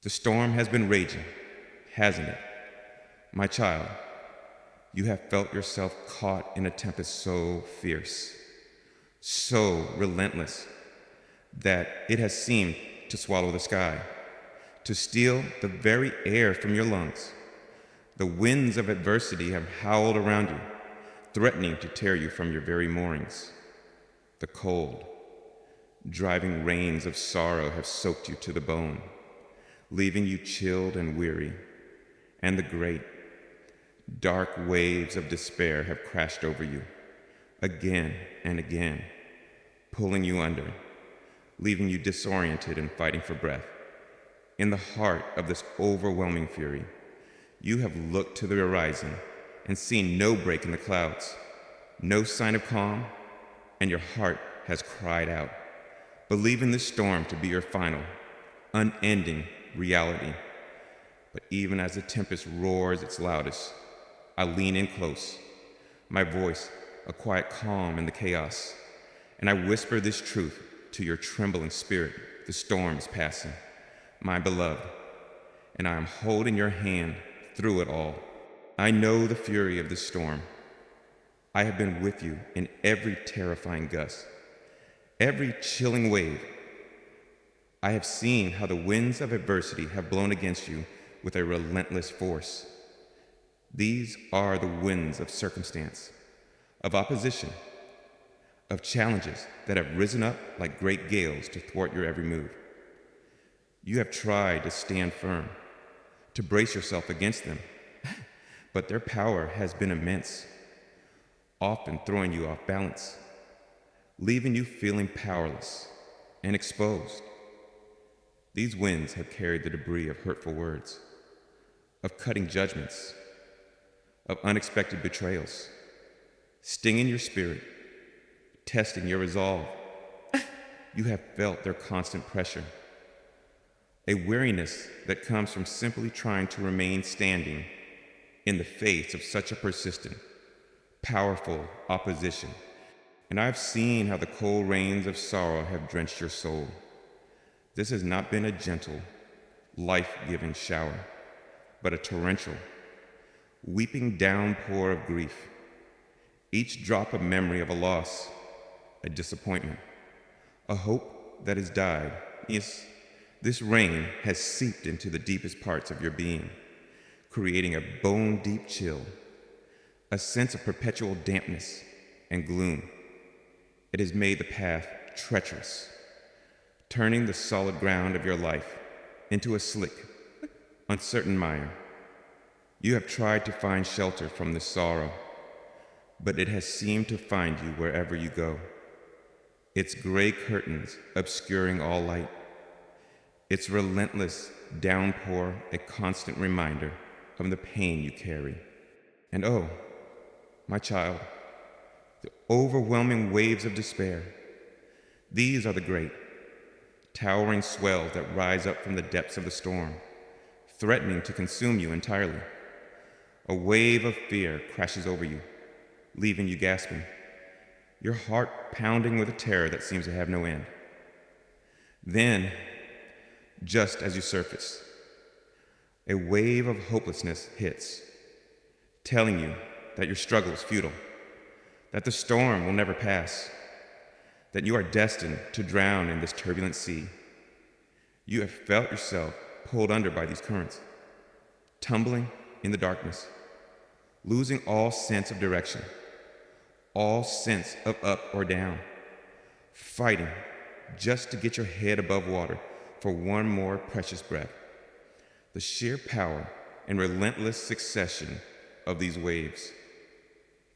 The storm has been raging, hasn't it? My child, you have felt yourself caught in a tempest so fierce, so relentless, that it has seemed to swallow the sky, to steal the very air from your lungs. The winds of adversity have howled around you, threatening to tear you from your very moorings. The cold, driving rains of sorrow have soaked you to the bone, leaving you chilled and weary. And the great, dark waves of despair have crashed over you, again and again, pulling you under, leaving you disoriented and fighting for breath. In the heart of this overwhelming fury, you have looked to the horizon and seen no break in the clouds, no sign of calm, and your heart has cried out, believing this storm to be your final, unending reality. But even as the tempest roars its loudest, I lean in close, my voice a quiet calm in the chaos, and I whisper this truth to your trembling spirit: the storm is passing, my beloved, and I am holding your hand through it all. I know the fury of the storm. I have been with you in every terrifying gust, every chilling wave. I have seen how the winds of adversity have blown against you with a relentless force. These are the winds of circumstance, of opposition, of challenges that have risen up like great gales to thwart your every move. You have tried to stand firm, to brace yourself against them, but their power has been immense, often throwing you off balance, leaving you feeling powerless and exposed. These winds have carried the debris of hurtful words, of cutting judgments, of unexpected betrayals, stinging your spirit, testing your resolve. You have felt their constant pressure, a weariness that comes from simply trying to remain standing in the face of such a persistent, powerful opposition. And I've seen how the cold rains of sorrow have drenched your soul. This has not been a gentle, life-giving shower, but a torrential, weeping downpour of grief. Each drop a memory of a loss, a disappointment, a hope that has died. Yes, this rain has seeped into the deepest parts of your being, creating a bone-deep chill, a sense of perpetual dampness and gloom. It has made the path treacherous, turning the solid ground of your life into a slick, uncertain mire. You have tried to find shelter from this sorrow, but it has seemed to find you wherever you go. Its gray curtains obscuring all light, its relentless downpour a constant reminder of the pain you carry. And oh, my child, the overwhelming waves of despair. These are the great, towering swells that rise up from the depths of the storm, threatening to consume you entirely. A wave of fear crashes over you, leaving you gasping, your heart pounding with a terror that seems to have no end. Then, just as you surface, a wave of hopelessness hits, telling you that your struggle is futile, that the storm will never pass, that you are destined to drown in this turbulent sea. You have felt yourself pulled under by these currents, tumbling in the darkness, losing all sense of direction, all sense of up or down, fighting just to get your head above water for one more precious breath. The sheer power and relentless succession of these waves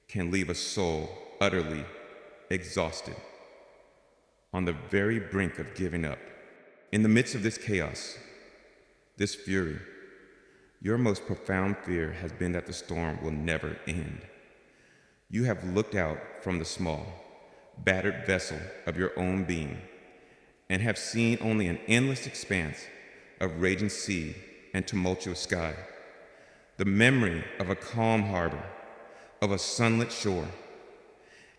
can leave a soul utterly exhausted, on the very brink of giving up. In the midst of this chaos, this fury, your most profound fear has been that the storm will never end. You have looked out from the small, battered vessel of your own being and have seen only an endless expanse of raging sea and tumultuous sky. The memory of a calm harbor, of a sunlit shore,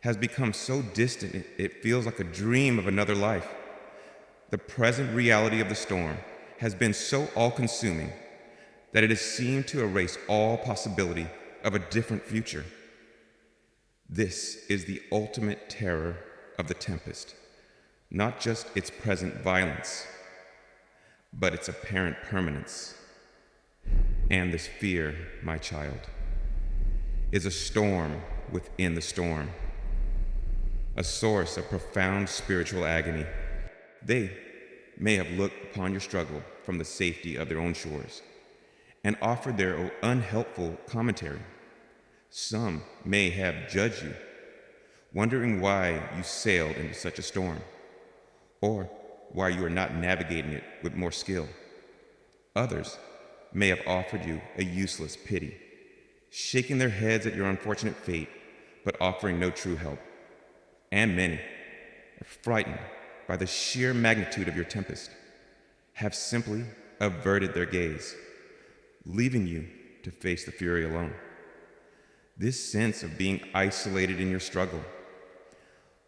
has become so distant it feels like a dream of another life. The present reality of the storm has been so all-consuming that it has seemed to erase all possibility of a different future. This is the ultimate terror of the tempest, not just its present violence, but its apparent permanence. And this fear, my child, is a storm within the storm, a source of profound spiritual agony. They may have looked upon your struggle from the safety of their own shores and offered their unhelpful commentary. Some may have judged you, wondering why you sailed into such a storm, or why you are not navigating it with more skill. Others may have offered you a useless pity, shaking their heads at your unfortunate fate, but offering no true help. And many, frightened by the sheer magnitude of your tempest, have simply averted their gaze, leaving you to face the fury alone. This sense of being isolated in your struggle,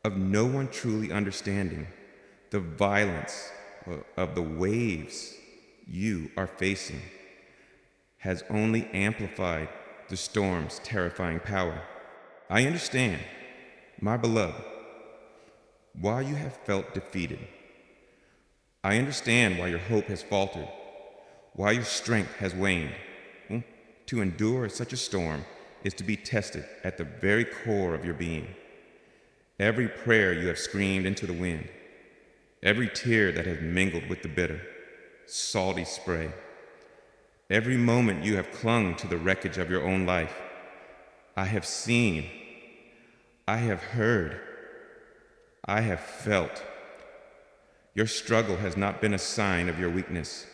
of no one truly understanding the violence of the waves you are facing, has only amplified the storm's terrifying power. I understand, my beloved, why you have felt defeated. I understand why your hope has faltered, why your strength has waned. To endure such a storm is to be tested at the very core of your being. Every prayer you have screamed into the wind, every tear that has mingled with the bitter, salty spray, every moment you have clung to the wreckage of your own life, I have seen, I have heard, I have felt. Your struggle has not been a sign of your weakness.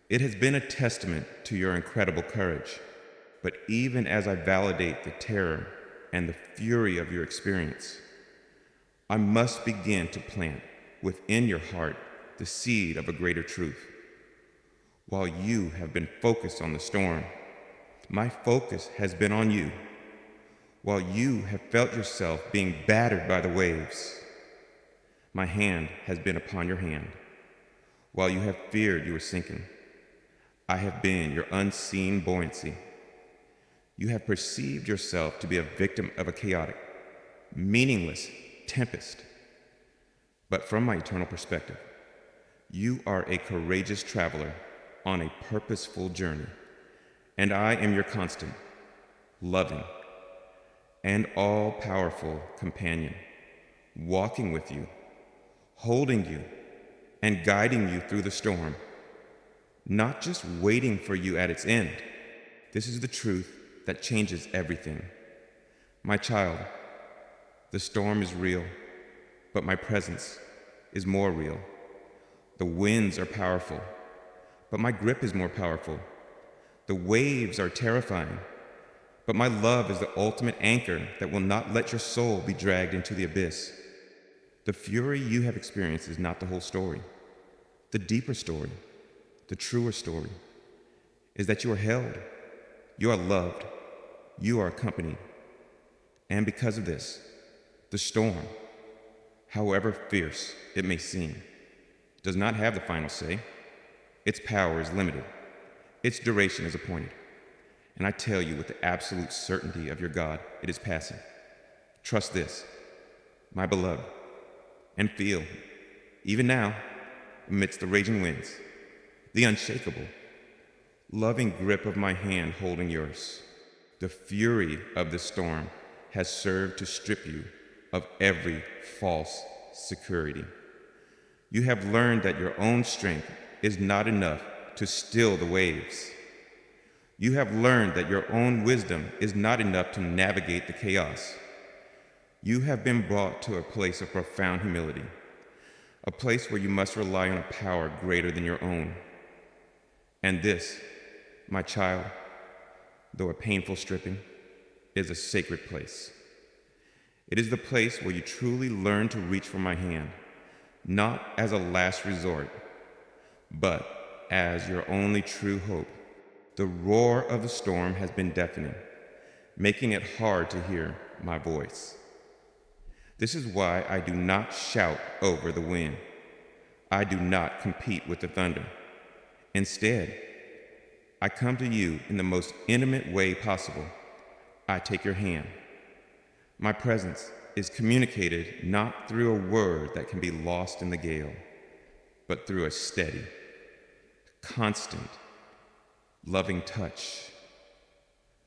It has been a testament to your incredible courage. But even as I validate the terror and the fury of your experience, I must begin to plant within your heart the seed of a greater truth. While you have been focused on the storm, my focus has been on you. While you have felt yourself being battered by the waves, my hand has been upon your hand. While you have feared you were sinking, I have been your unseen buoyancy. You have perceived yourself to be a victim of a chaotic, meaningless tempest. But from my eternal perspective, you are a courageous traveler on a purposeful journey, and I am your constant, loving, and all-powerful companion, walking with you, holding you, and guiding you through the storm, not just waiting for you at its end. This is the truth that changes everything. My child, the storm is real, but my presence is more real. The winds are powerful, but my grip is more powerful. The waves are terrifying, but my love is the ultimate anchor that will not let your soul be dragged into the abyss. The fury you have experienced is not the whole story. The deeper story, the truer story, is that you are held, you are loved, you are accompanied. And because of this, the storm, however fierce it may seem, does not have the final say. Its power is limited. Its duration is appointed. And I tell you with the absolute certainty of your God, it is passing. Trust this, my beloved, and feel, even now, amidst the raging winds, the unshakable, loving grip of my hand holding yours. The fury of the storm has served to strip you of every false security. You have learned that your own strength is not enough to still the waves. You have learned that your own wisdom is not enough to navigate the chaos. You have been brought to a place of profound humility, a place where you must rely on a power greater than your own. And this, my child, though a painful stripping, is a sacred place. It is the place where you truly learn to reach for my hand, not as a last resort, but as your only true hope. The roar of the storm has been deafening, making it hard to hear my voice. This is why I do not shout over the wind. I do not compete with the thunder. Instead, I come to you in the most intimate way possible. I take your hand. My presence is communicated not through a word that can be lost in the gale, but through a steady, constant, loving touch,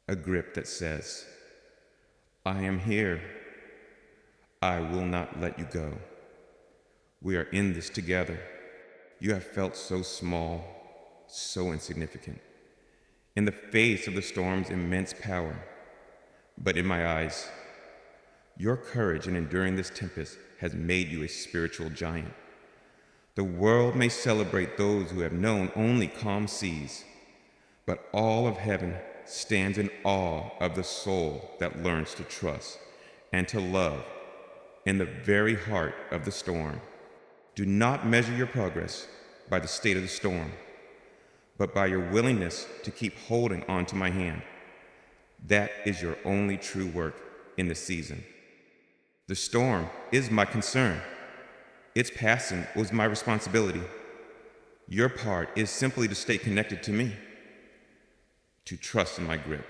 a grip that says, I am here. I will not let you go. We are in this together. You have felt so small, so insignificant, in the face of the storm's immense power. But in my eyes, your courage in enduring this tempest has made you a spiritual giant. The world may celebrate those who have known only calm seas, but all of heaven stands in awe of the soul that learns to trust and to love in the very heart of the storm. Do not measure your progress by the state of the storm, but by your willingness to keep holding on to my hand. That is your only true work in the season. The storm is my concern. Its passing was my responsibility. Your part is simply to stay connected to me, to trust in my grip,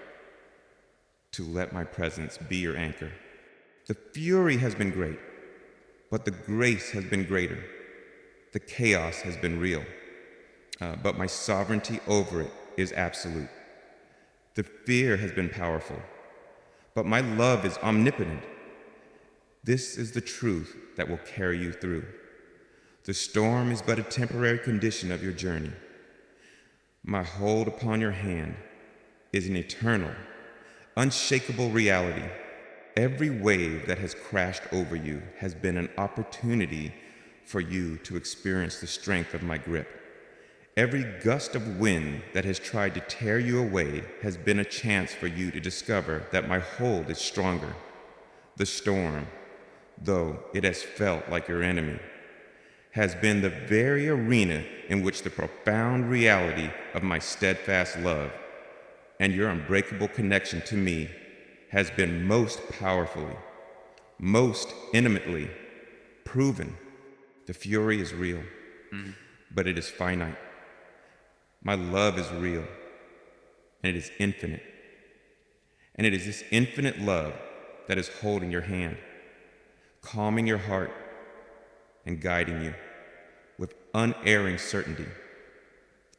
to let my presence be your anchor. The fury has been great, but the grace has been greater. The chaos has been real, but my sovereignty over it is absolute. The fear has been powerful, but my love is omnipotent. This is the truth that will carry you through. The storm is but a temporary condition of your journey. My hold upon your hand is an eternal, unshakable reality. Every wave that has crashed over you has been an opportunity for you to experience the strength of my grip. Every gust of wind that has tried to tear you away has been a chance for you to discover that my hold is stronger. The storm, though it has felt like your enemy, has been the very arena in which the profound reality of my steadfast love and your unbreakable connection to me has been most powerfully, most intimately proven. The fury is real, but it is finite. My love is real, and it is infinite. And it is this infinite love that is holding your hand, calming your heart, and guiding you with unerring certainty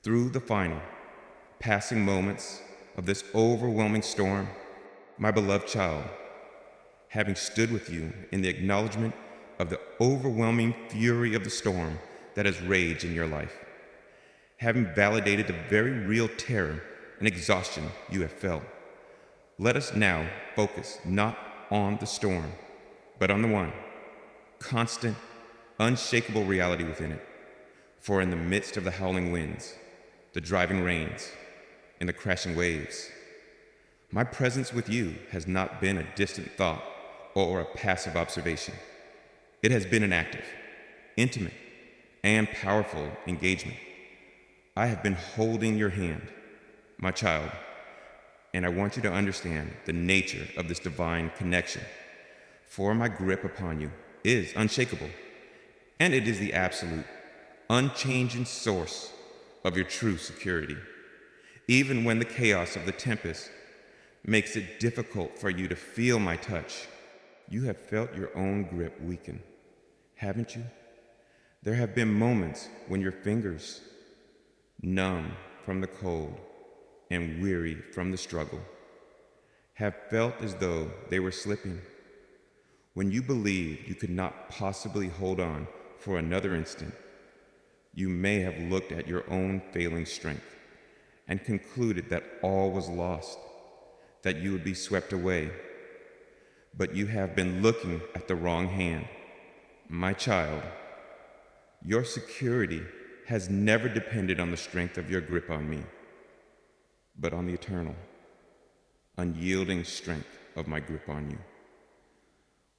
through the final, passing moments of this overwhelming storm. My beloved child, having stood with you in the acknowledgement of the overwhelming fury of the storm that has raged in your life, having validated the very real terror and exhaustion you have felt, let us now focus not on the storm, but on the one, constant, unshakable reality within it. For in the midst of the howling winds, the driving rains, and the crashing waves, my presence with you has not been a distant thought or a passive observation. It has been an active, intimate, and powerful engagement. I have been holding your hand, my child, and I want you to understand the nature of this divine connection. For my grip upon you is unshakable, and it is the absolute, unchanging source of your true security. Even when the chaos of the tempest makes it difficult for you to feel my touch, you have felt your own grip weaken, haven't you? There have been moments when your fingers, numb from the cold and weary from the struggle, have felt as though they were slipping. When you believed you could not possibly hold on for another instant, you may have looked at your own failing strength and concluded that all was lost, that you would be swept away. But you have been looking at the wrong hand. My child, your security has never depended on the strength of your grip on me, but on the eternal, unyielding strength of my grip on you.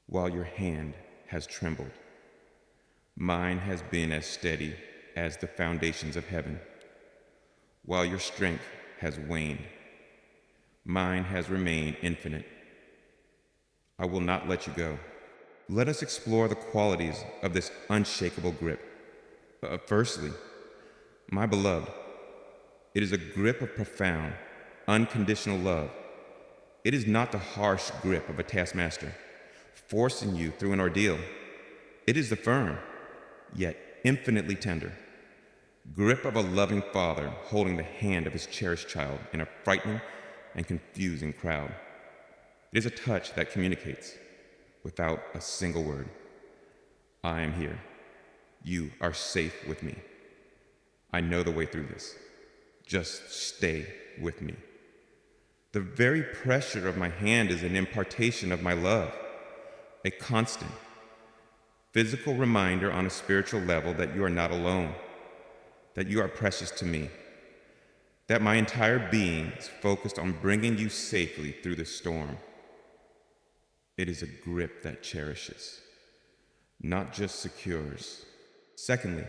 While your hand has trembled, mine has been as steady as the foundations of heaven. While your strength has waned, mine has remained infinite. I will not let you go. Let us explore the qualities of this unshakable grip. Firstly, my beloved, It is a grip of profound, unconditional love. It is not the harsh grip of a taskmaster, forcing you through an ordeal. It is the firm, yet infinitely tender, grip of a loving father holding the hand of his cherished child in a frightening and confusing crowd. It is a touch that communicates without a single word. I am here. You are safe with me. I know the way through this. Just stay with me. The very pressure of my hand is an impartation of my love, a constant, physical reminder on a spiritual level that you are not alone, that you are precious to me, that my entire being is focused on bringing you safely through the storm. It is a grip that cherishes, not just secures. Secondly,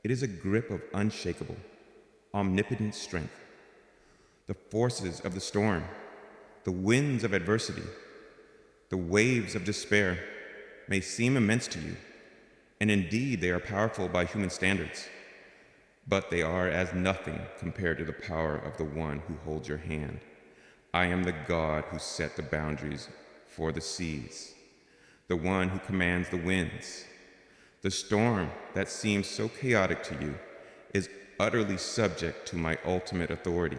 it is a grip of unshakable, omnipotent strength. The forces of the storm, the winds of adversity, the waves of despair may seem immense to you, and indeed they are powerful by human standards, but they are as nothing compared to the power of the one who holds your hand. I am the God who set the boundaries for the seas, the one who commands the winds. The storm that seems so chaotic to you is utterly subject to my ultimate authority,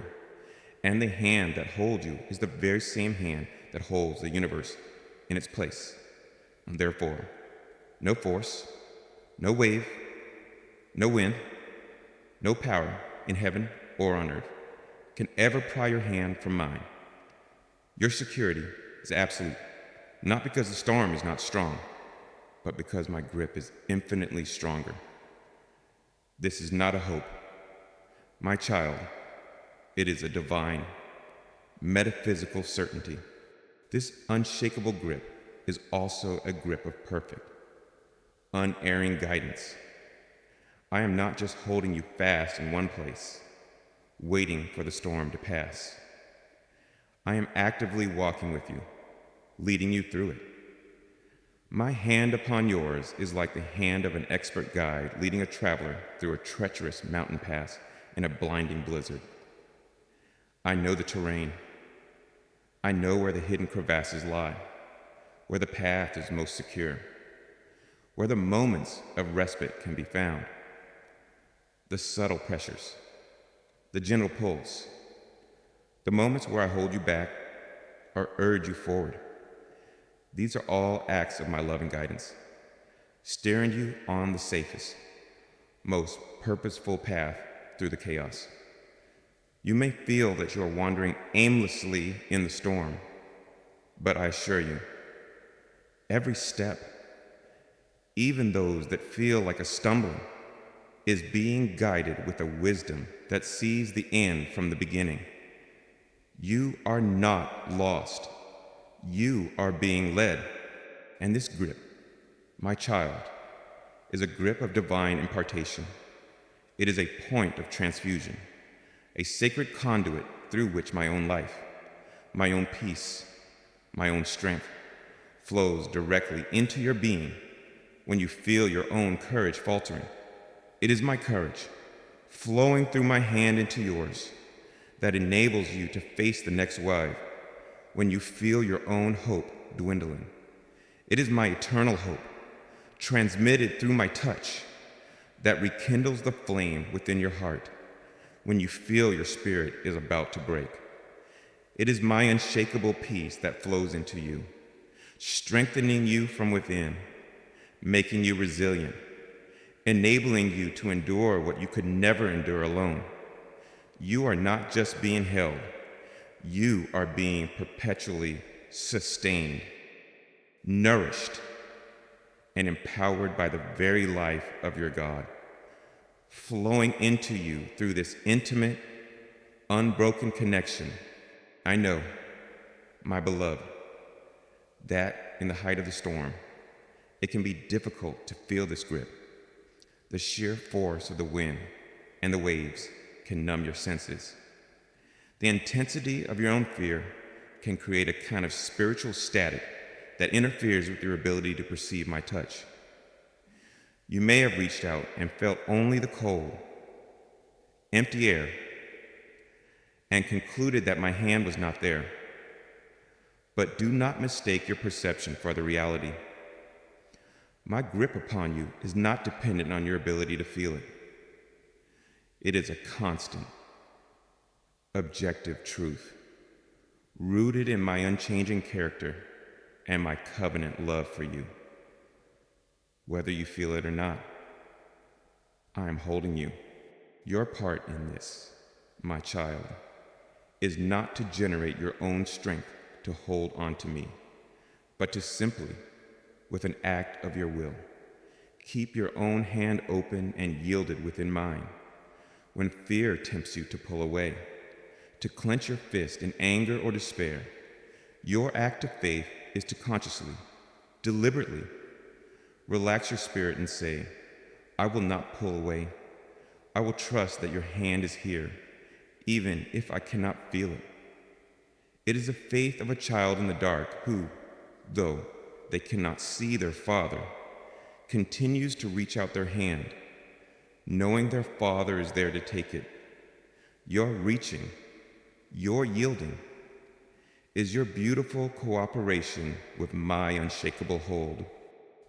and the hand that holds you is the very same hand that holds the universe in its place. And therefore, no force, no wave, no wind, no power in heaven or on earth can ever pry your hand from mine. Your security is absolute, not because the storm is not strong, but because my grip is infinitely stronger. This is not a hope. My child, it is a divine, metaphysical certainty. This unshakable grip is also a grip of perfect, unerring guidance. I am not just holding you fast in one place, waiting for the storm to pass. I am actively walking with you, leading you through it. My hand upon yours is like the hand of an expert guide leading a traveler through a treacherous mountain pass in a blinding blizzard. I know the terrain. I know where the hidden crevasses lie, where the path is most secure, where the moments of respite can be found. The subtle pressures, the gentle pulls, the moments where I hold you back or urge you forward. These are all acts of my love and guidance, steering you on the safest, most purposeful path through the chaos. You may feel that you are wandering aimlessly in the storm, but I assure you, every step, even those that feel like a stumble, is being guided with a wisdom that sees the end from the beginning. You are not lost. You are being led. And this grip, my child, is a grip of divine impartation. It is a point of transfusion, a sacred conduit through which my own life, my own peace, my own strength flows directly into your being when you feel your own courage faltering. It is my courage, flowing through my hand into yours, that enables you to face the next wave when you feel your own hope dwindling. It is my eternal hope, transmitted through my touch, that rekindles the flame within your heart when you feel your spirit is about to break. It is my unshakable peace that flows into you, strengthening you from within, making you resilient, enabling you to endure what you could never endure alone. You are not just being held, you are being perpetually sustained, nourished, and empowered by the very life of your God, flowing into you through this intimate, unbroken connection. I know, my beloved, that in the height of the storm, it can be difficult to feel this grip. The sheer force of the wind and the waves can numb your senses. The intensity of your own fear can create a kind of spiritual static that interferes with your ability to perceive my touch. You may have reached out and felt only the cold, empty air and concluded that my hand was not there. But do not mistake your perception for the reality. My grip upon you is not dependent on your ability to feel it. It is a constant, objective truth, rooted in my unchanging character and my covenant love for you. Whether you feel it or not, I am holding you. Your part in this, my child, is not to generate your own strength to hold on to me, but to simply, with an act of your will, keep your own hand open and yielded within mine. When fear tempts you to pull away, to clench your fist in anger or despair, your act of faith is to consciously, deliberately, relax your spirit and say, I will not pull away. I will trust that your hand is here, even if I cannot feel it. It is the faith of a child in the dark who, though they cannot see their father, continues to reach out their hand, knowing their father is there to take it. Your reaching, your yielding, is your beautiful cooperation with my unshakable hold.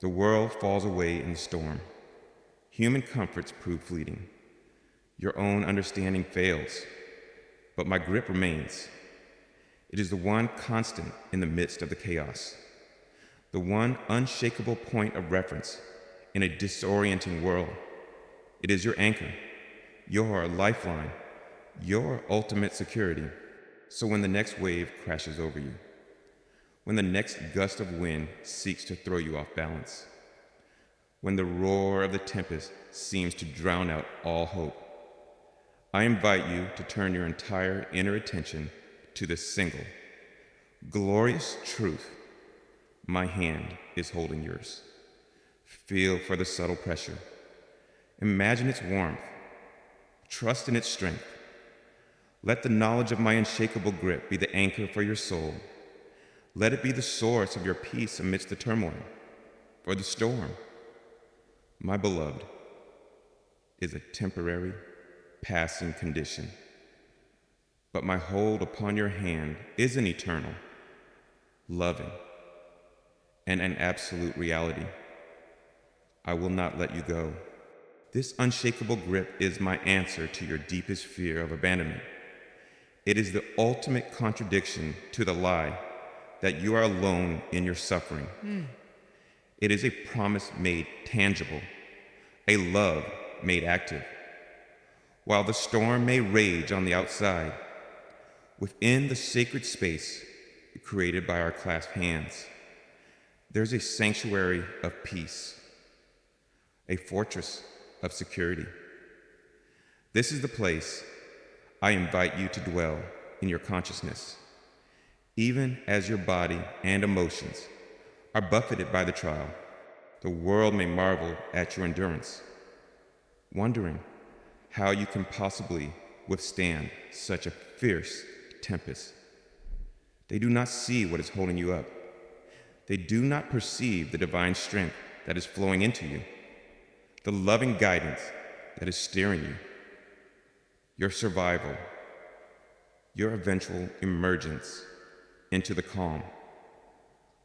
The world falls away in the storm. Human comforts prove fleeting. Your own understanding fails, but my grip remains. It is the one constant in the midst of the chaos, the one unshakable point of reference in a disorienting world. It is your anchor, your lifeline, your ultimate security. So when the next wave crashes over you, when the next gust of wind seeks to throw you off balance, when the roar of the tempest seems to drown out all hope, I invite you to turn your entire inner attention to the single, glorious truth. My hand is holding yours. Feel for the subtle pressure. Imagine its warmth. Trust in its strength. Let the knowledge of my unshakable grip be the anchor for your soul. Let it be the source of your peace amidst the turmoil, for the storm, my beloved, is a temporary, passing condition. But my hold upon your hand is an eternal, loving, and an absolute reality. I will not let you go. This unshakable grip is my answer to your deepest fear of abandonment. It is the ultimate contradiction to the lie that you are alone in your suffering. It is a promise made tangible, a love made active. While the storm may rage on the outside, within the sacred space created by our clasped hands, there's a sanctuary of peace, a fortress of security. This is the place I invite you to dwell in your consciousness, even as your body and emotions are buffeted by the trial. The world may marvel at your endurance, wondering how you can possibly withstand such a fierce tempest. They do not see what is holding you up. They do not perceive the divine strength that is flowing into you, the loving guidance that is steering you. Your survival, your eventual emergence into the calm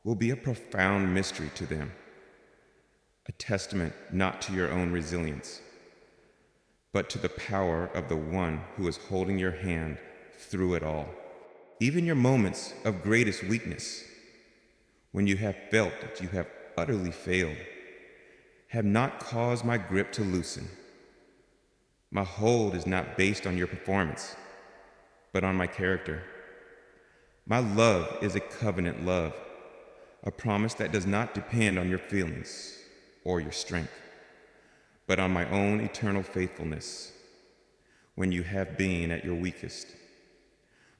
will be a profound mystery to them, a testament not to your own resilience, but to the power of the one who is holding your hand through it all. Even your moments of greatest weakness, when you have felt that you have utterly failed, have not caused my grip to loosen. My hold is not based on your performance, but on my character. My love is a covenant love, a promise that does not depend on your feelings or your strength, but on my own eternal faithfulness when you have been at your weakest.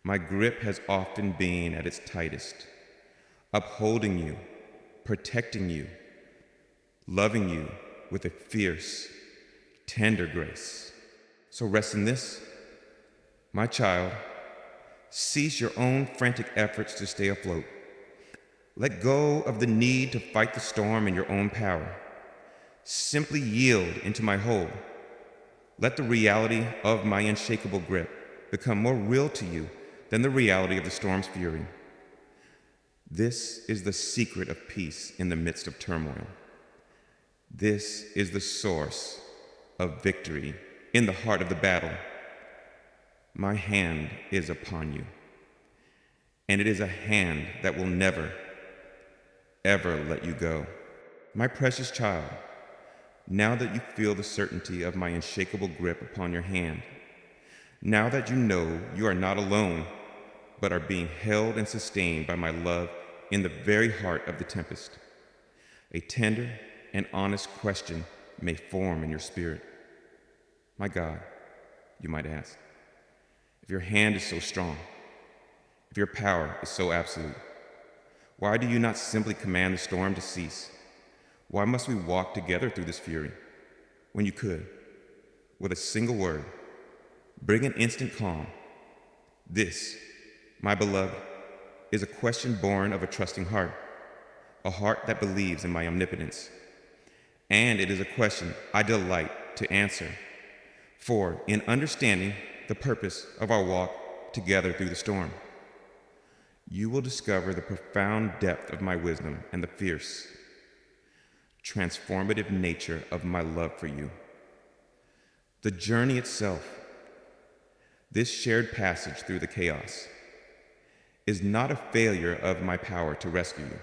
My grip has often been at its tightest, upholding you, protecting you, loving you with a fierce, tender grace. So rest in this, my child. Cease your own frantic efforts to stay afloat. Let go of the need to fight the storm in your own power. Simply yield into my hold. Let the reality of my unshakable grip become more real to you than the reality of the storm's fury. This is the secret of peace in the midst of turmoil. This is the source of victory in the heart of the battle. My hand is upon you, and it is a hand that will never, ever let you go. My precious child, now that you feel the certainty of my unshakable grip upon your hand, now that you know you are not alone, but are being held and sustained by my love in the very heart of the tempest, a tender and honest question may form in your spirit. My God, you might ask, if your hand is so strong, if your power is so absolute, why do you not simply command the storm to cease? Why must we walk together through this fury when you could, with a single word, bring an instant calm? This, my beloved, is a question born of a trusting heart, a heart that believes in my omnipotence. And it is a question I delight to answer, for in understanding the purpose of our walk together through the storm, you will discover the profound depth of my wisdom and the fierce, transformative nature of my love for you. The journey itself, this shared passage through the chaos, is not a failure of my power to rescue you,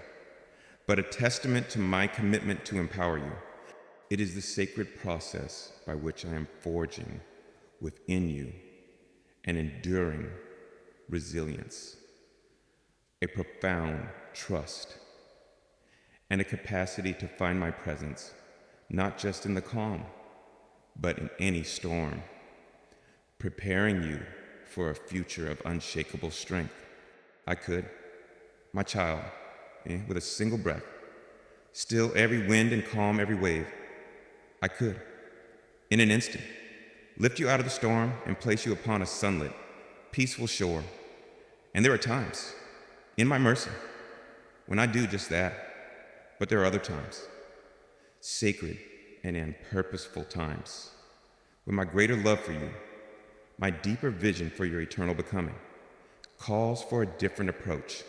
but a testament to my commitment to empower you. It is the sacred process by which I am forging within you an enduring resilience, a profound trust, and a capacity to find my presence, not just in the calm, but in any storm, preparing you for a future of unshakable strength. I could, my child, with a single breath, still every wind and calm every wave. I could, in an instant, lift you out of the storm and place you upon a sunlit, peaceful shore. And there are times, in my mercy, when I do just that. But there are other times, sacred and purposeful times, when my greater love for you, my deeper vision for your eternal becoming, calls for a different approach.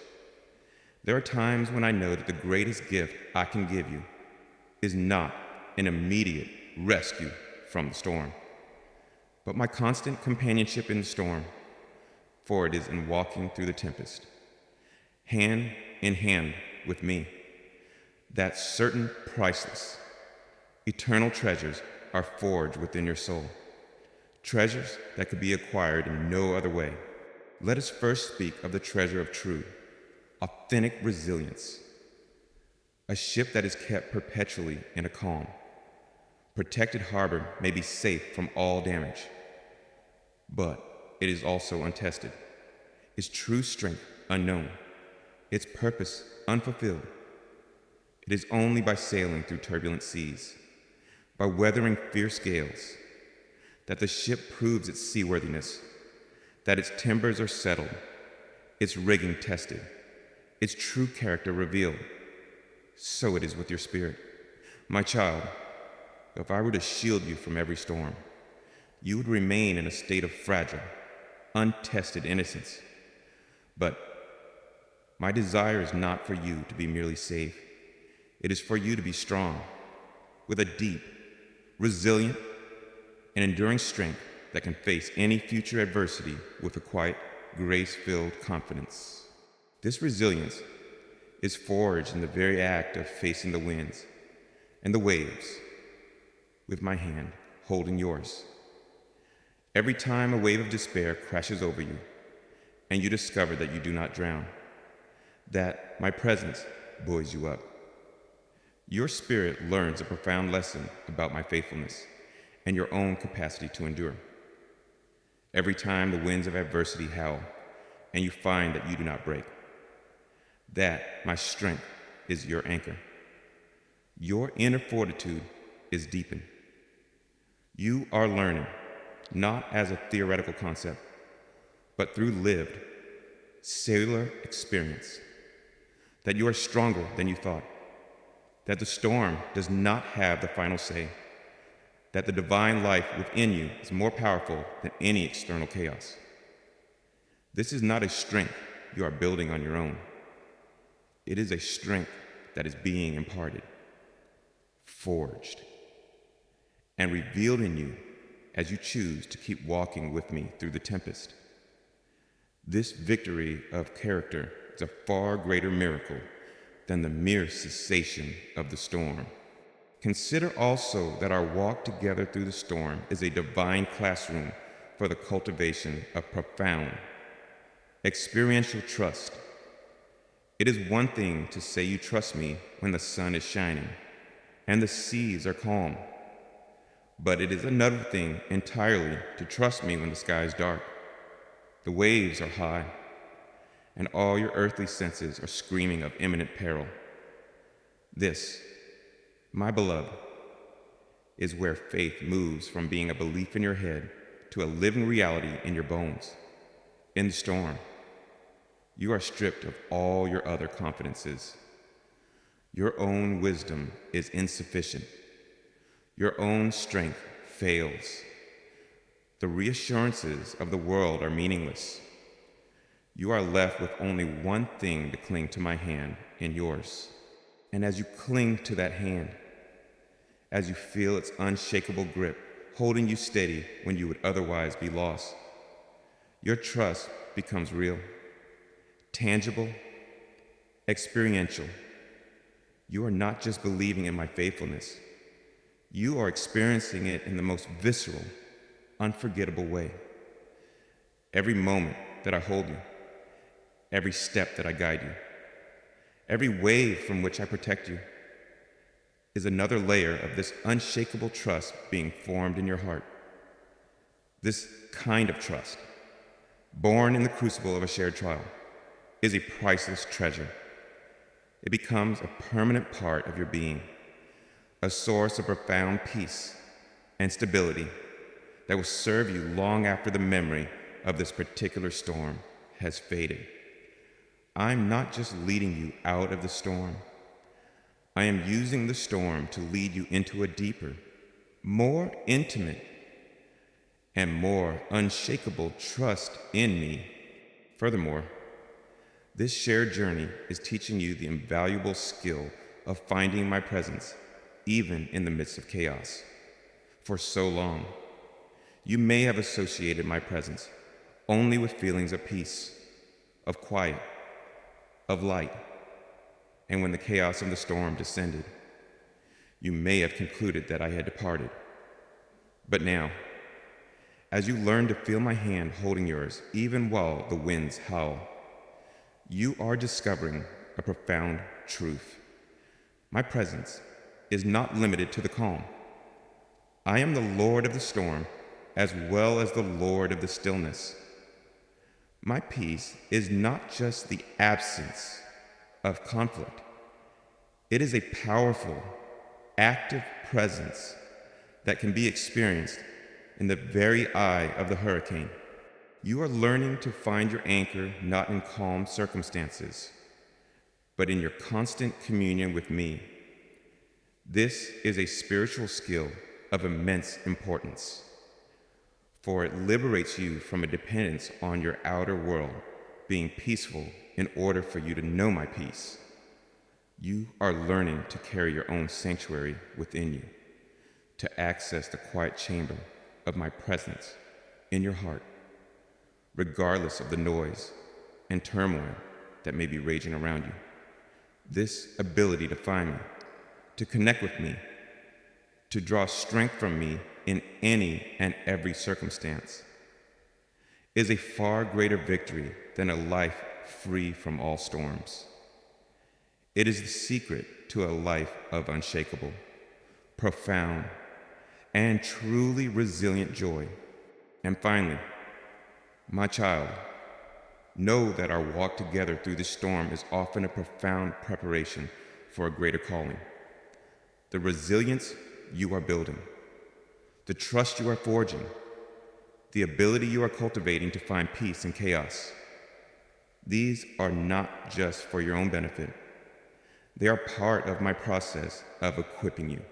There are times when I know that the greatest gift I can give you is not an immediate rescue from the storm, but my constant companionship in the storm, for it is in walking through the tempest, hand in hand with me, that certain priceless, eternal treasures are forged within your soul, treasures that could be acquired in no other way. Let us first speak of the treasure of true, authentic resilience, a ship that is kept perpetually in a calm, protected harbor may be safe from all damage, but it is also untested, its true strength unknown, its purpose unfulfilled. It is only by sailing through turbulent seas, by weathering fierce gales, that the ship proves its seaworthiness, that its timbers are settled, its rigging tested, its true character revealed. So it is with your spirit. My child, if I were to shield you from every storm, you would remain in a state of fragile, untested innocence. But my desire is not for you to be merely safe. It is for you to be strong, with a deep, resilient, and enduring strength that can face any future adversity with a quiet, grace-filled confidence. This resilience is forged in the very act of facing the winds and the waves with my hand holding yours. Every time a wave of despair crashes over you and you discover that you do not drown, that my presence buoys you up, your spirit learns a profound lesson about my faithfulness and your own capacity to endure. Every time the winds of adversity howl and you find that you do not break, that my strength is your anchor. Your inner fortitude is deepened. You are learning, not as a theoretical concept, but through lived, cellular experience, that you are stronger than you thought, that the storm does not have the final say, that the divine life within you is more powerful than any external chaos. This is not a strength you are building on your own. It is a strength that is being imparted, forged, and revealed in you as you choose to keep walking with me through the tempest. This victory of character is a far greater miracle than the mere cessation of the storm. Consider also that our walk together through the storm is a divine classroom for the cultivation of profound, experiential trust. It is one thing to say you trust me when the sun is shining and the seas are calm, but it is another thing entirely to trust me when the sky is dark, the waves are high, and all your earthly senses are screaming of imminent peril. This, my beloved, is where faith moves from being a belief in your head to a living reality in your bones. In the storm, you are stripped of all your other confidences. Your own wisdom is insufficient. Your own strength fails. The reassurances of the world are meaningless. You are left with only one thing to cling to my hand in yours. And as you cling to that hand, as you feel its unshakable grip holding you steady when you would otherwise be lost, your trust becomes real, tangible, experiential. You are not just believing in my faithfulness. You are experiencing it in the most visceral, unforgettable way. Every moment that I hold you, every step that I guide you, every wave from which I protect you, is another layer of this unshakable trust being formed in your heart. This kind of trust, born in the crucible of a shared trial, is a priceless treasure. It becomes a permanent part of your being, a source of profound peace and stability that will serve you long after the memory of this particular storm has faded. I'm not just leading you out of the storm. I am using the storm to lead you into a deeper, more intimate, and more unshakable trust in me. Furthermore, this shared journey is teaching you the invaluable skill of finding my presence, even in the midst of chaos. For so long, you may have associated my presence only with feelings of peace, of quiet, of light, and when the chaos of the storm descended, you may have concluded that I had departed. But now, as you learn to feel my hand holding yours, even while the winds howl, you are discovering a profound truth. My presence is not limited to the calm. I am the Lord of the storm, as well as the Lord of the stillness. My peace is not just the absence of conflict. It is a powerful, active presence that can be experienced in the very eye of the hurricane. You are learning to find your anchor not in calm circumstances, but in your constant communion with me. This is a spiritual skill of immense importance, for it liberates you from a dependence on your outer world being peaceful in order for you to know my peace. You are learning to carry your own sanctuary within you, to access the quiet chamber of my presence in your heart, regardless of the noise and turmoil that may be raging around you. This ability to find me, to connect with me, to draw strength from me in any and every circumstance, is a far greater victory than a life free from all storms. It is the secret to a life of unshakable, profound, and truly resilient joy. And finally, my child, know that our walk together through the storm is often a profound preparation for a greater calling. The resilience you are building, the trust you are forging, the ability you are cultivating to find peace in chaos. These are not just for your own benefit. They are part of my process of equipping you,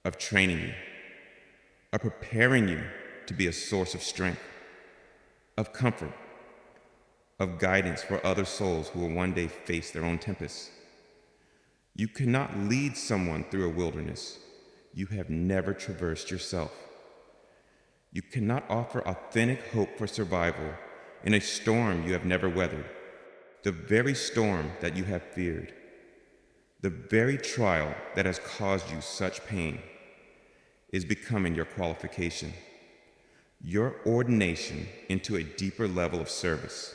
of training you, of preparing you to be a source of strength, of comfort, of guidance for other souls who will one day face their own tempests. You cannot lead someone through a wilderness you have never traversed yourself. You cannot offer authentic hope for survival in a storm you have never weathered, the very storm that you have feared, the very trial that has caused you such pain is becoming your qualification, your ordination into a deeper level of service.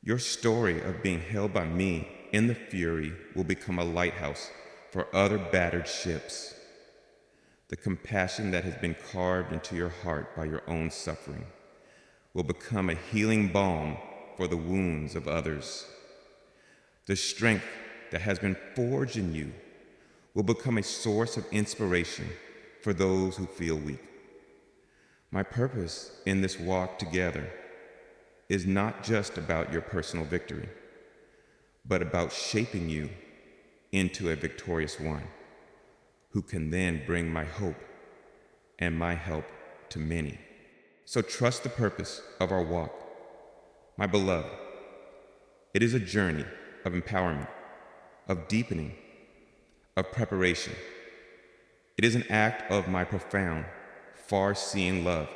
Your story of being held by me in the fury will become a lighthouse for other battered ships. The compassion that has been carved into your heart by your own suffering will become a healing balm for the wounds of others. The strength that has been forged in you will become a source of inspiration for those who feel weak. My purpose in this walk together is not just about your personal victory, but about shaping you into a victorious one who can then bring my hope and my help to many. So trust the purpose of our walk. My beloved, it is a journey of empowerment, of deepening, of preparation. It is an act of my profound, far-seeing love,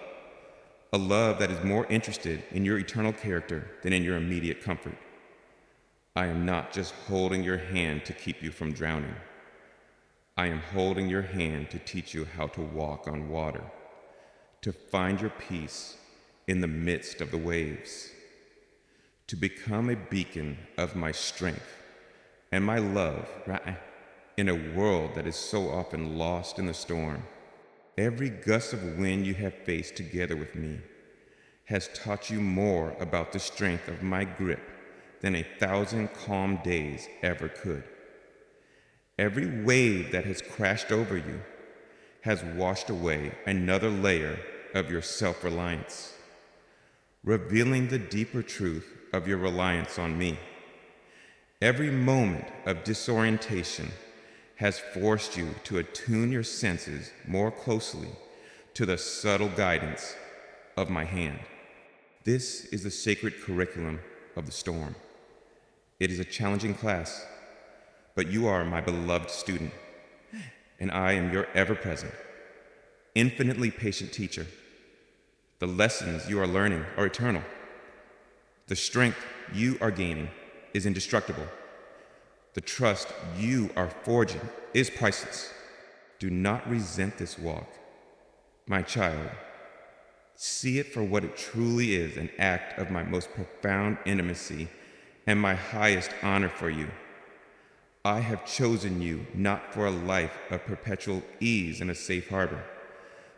a love that is more interested in your eternal character than in your immediate comfort. I am not just holding your hand to keep you from drowning. I am holding your hand to teach you how to walk on water, to find your peace in the midst of the waves, to become a beacon of my strength and my love in a world that is so often lost in the storm. Every gust of wind you have faced together with me has taught you more about the strength of my grip than 1,000 calm days ever could. Every wave that has crashed over you has washed away another layer of your self-reliance, revealing the deeper truth of your reliance on me. Every moment of disorientation has forced you to attune your senses more closely to the subtle guidance of my hand. This is the sacred curriculum of the storm. It is a challenging class, but you are my beloved student, and I am your ever-present, infinitely patient teacher. The lessons you are learning are eternal. The strength you are gaining is indestructible. The trust you are forging is priceless. Do not resent this walk. My child, see it for what it truly is, an act of my most profound intimacy and my highest honor for you. I have chosen you not for a life of perpetual ease in a safe harbor,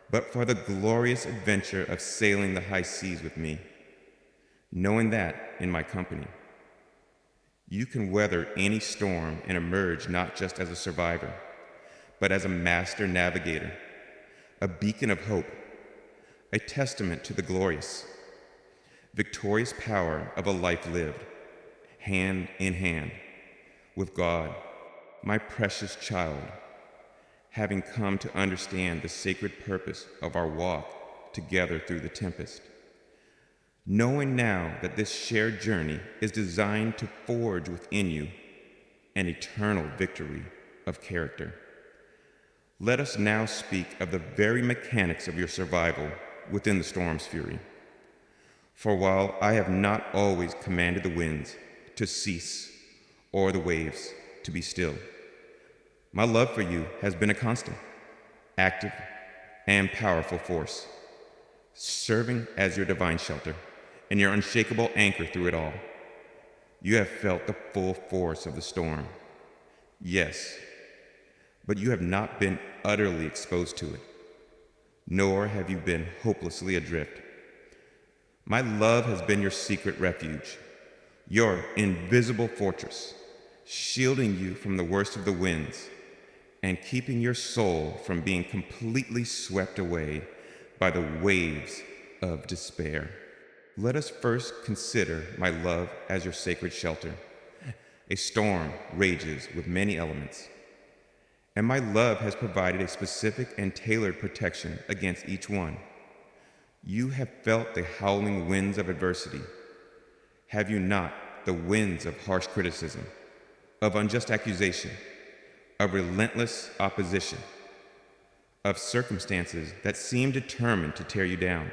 but for the glorious adventure of sailing the high seas with me, knowing that in my company you can weather any storm and emerge not just as a survivor, but as a master navigator, a beacon of hope, a testament to the glorious, victorious power of a life lived hand in hand with God. My precious child, having come to understand the sacred purpose of our walk together through the tempest, knowing now that this shared journey is designed to forge within you an eternal victory of character, let us now speak of the very mechanics of your survival within the storm's fury. For while I have not always commanded the winds to cease or the waves to be still, my love for you has been a constant, active, and powerful force, serving as your divine shelter and your unshakable anchor through it all. You have felt the full force of the storm, yes, but you have not been utterly exposed to it, nor have you been hopelessly adrift. My love has been your secret refuge, your invisible fortress, shielding you from the worst of the winds and keeping your soul from being completely swept away by the waves of despair. Let us first consider my love as your sacred shelter. A storm rages with many elements, and my love has provided a specific and tailored protection against each one. You have felt the howling winds of adversity. Have you not the winds of harsh criticism, of unjust accusation, of relentless opposition, of circumstances that seem determined to tear you down?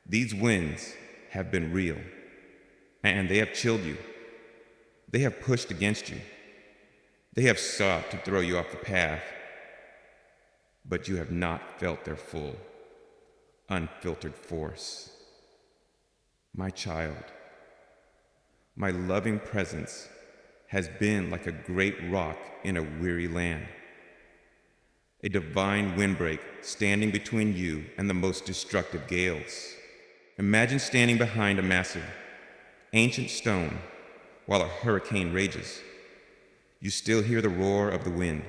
These winds have been real, and they have chilled you. They have pushed against you. They have sought to throw you off the path, but you have not felt their full, unfiltered force. My child, my loving presence has been like a great rock in a weary land, a divine windbreak standing between you and the most destructive gales. Imagine standing behind a massive, ancient stone while a hurricane rages. You still hear the roar of the wind.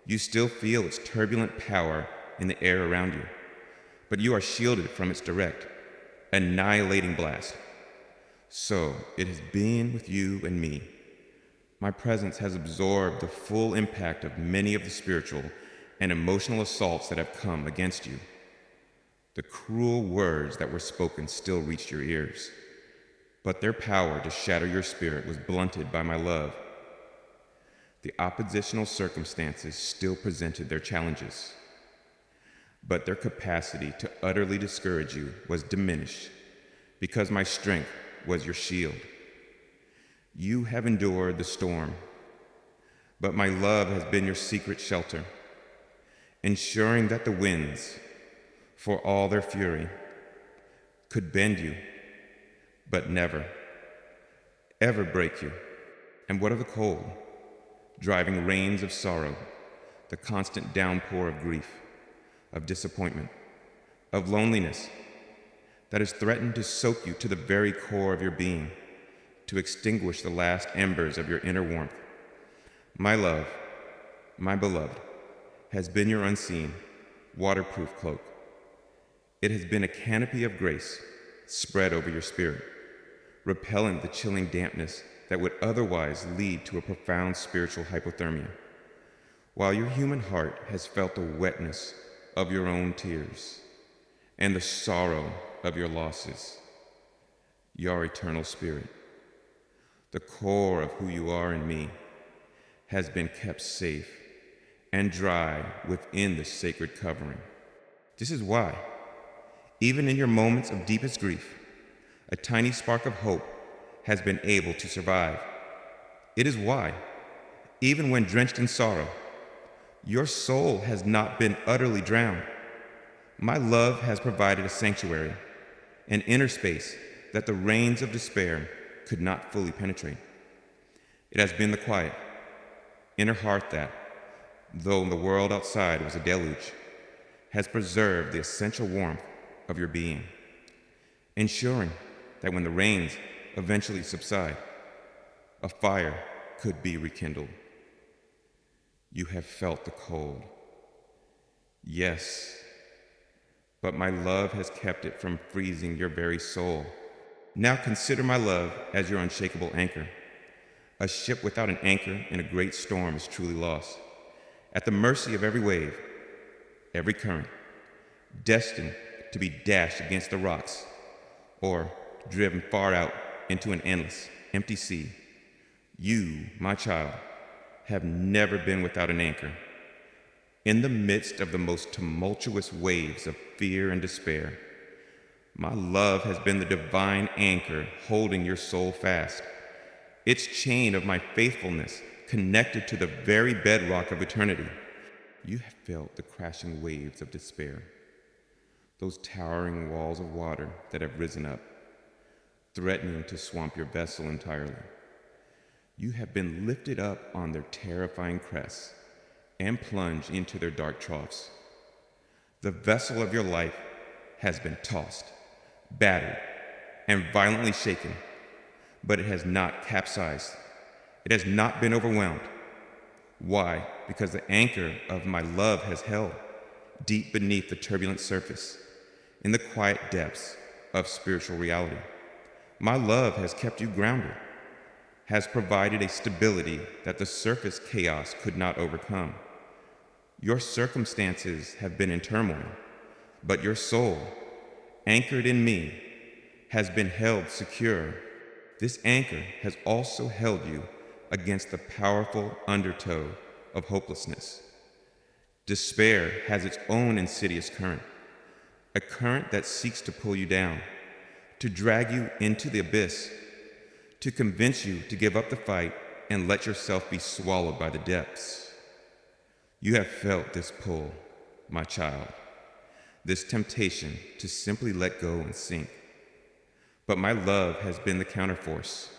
You still feel its turbulent power in the air around you, but you are shielded from its direct, annihilating blast. So it has been with you and me. My presence has absorbed the full impact of many of the spiritual and emotional assaults that have come against you. The cruel words that were spoken still reached your ears, but their power to shatter your spirit was blunted by my love. The oppositional circumstances still presented their challenges, but their capacity to utterly discourage you was diminished because my strength was your shield. You have endured the storm, but my love has been your secret shelter, ensuring that the winds, for all their fury, could bend you, but never, ever break you. And what of the cold, driving rains of sorrow, the constant downpour of grief, of disappointment, of loneliness that has threatened to soak you to the very core of your being, to extinguish the last embers of your inner warmth? My love, my beloved, has been your unseen, waterproof cloak. It has been a canopy of grace spread over your spirit, repelling the chilling dampness that would otherwise lead to a profound spiritual hypothermia. While your human heart has felt the wetness of your own tears and the sorrow of your losses, your eternal spirit, the core of who you are in me, has been kept safe and dry within the sacred covering. This is why, even in your moments of deepest grief, a tiny spark of hope has been able to survive. It is why, even when drenched in sorrow, your soul has not been utterly drowned. My love has provided a sanctuary, an inner space that the rains of despair could not fully penetrate. It has been the quiet, inner heart that, though the world outside was a deluge, has preserved the essential warmth of your being, ensuring that when the rains eventually subside, a fire could be rekindled. You have felt the cold. Yes, but my love has kept it from freezing your very soul. Now consider my love as your unshakable anchor. A ship without an anchor in a great storm is truly lost, at the mercy of every wave, every current, destined to be dashed against the rocks or driven far out into an endless, empty sea. You, my child, have never been without an anchor. In the midst of the most tumultuous waves of fear and despair, my love has been the divine anchor holding your soul fast, its chain of my faithfulness connected to the very bedrock of eternity. You have felt the crashing waves of despair, those towering walls of water that have risen up, threatening to swamp your vessel entirely. You have been lifted up on their terrifying crests and plunged into their dark troughs. The vessel of your life has been tossed, battered, and violently shaken, but it has not capsized. It has not been overwhelmed. Why? Because the anchor of my love has held deep beneath the turbulent surface, in the quiet depths of spiritual reality. My love has kept you grounded, has provided a stability that the surface chaos could not overcome. Your circumstances have been in turmoil, but your soul, anchored in me, has been held secure This anchor has also held you against the powerful undertow of hopelessness. Despair has its own insidious current, a current that seeks to pull you down, to drag you into the abyss, to convince you to give up the fight and let yourself be swallowed by the depths. You have felt this pull, my child, this temptation to simply let go and sink. But my love has been the counterforce,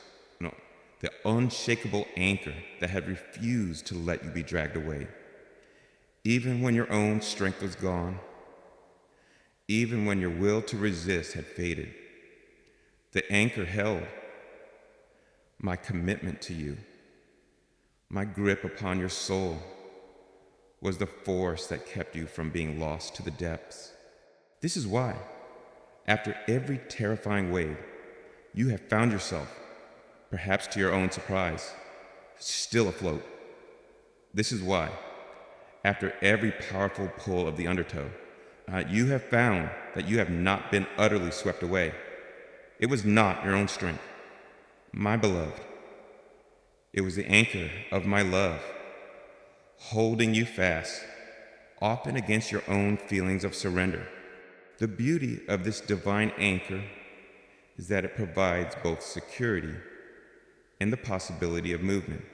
the unshakable anchor that had refused to let you be dragged away. Even when your own strength was gone, even when your will to resist had faded, the anchor held. My commitment to you, my grip upon your soul, was the force that kept you from being lost to the depths. This is why, after every terrifying wave, you have found yourself, perhaps to your own surprise, still afloat. This is why, after every powerful pull of the undertow, you have found that you have not been utterly swept away. It was not your own strength, my beloved. It was the anchor of my love, holding you fast, often against your own feelings of surrender. The beauty of this divine anchor is that it provides both security and the possibility of movement.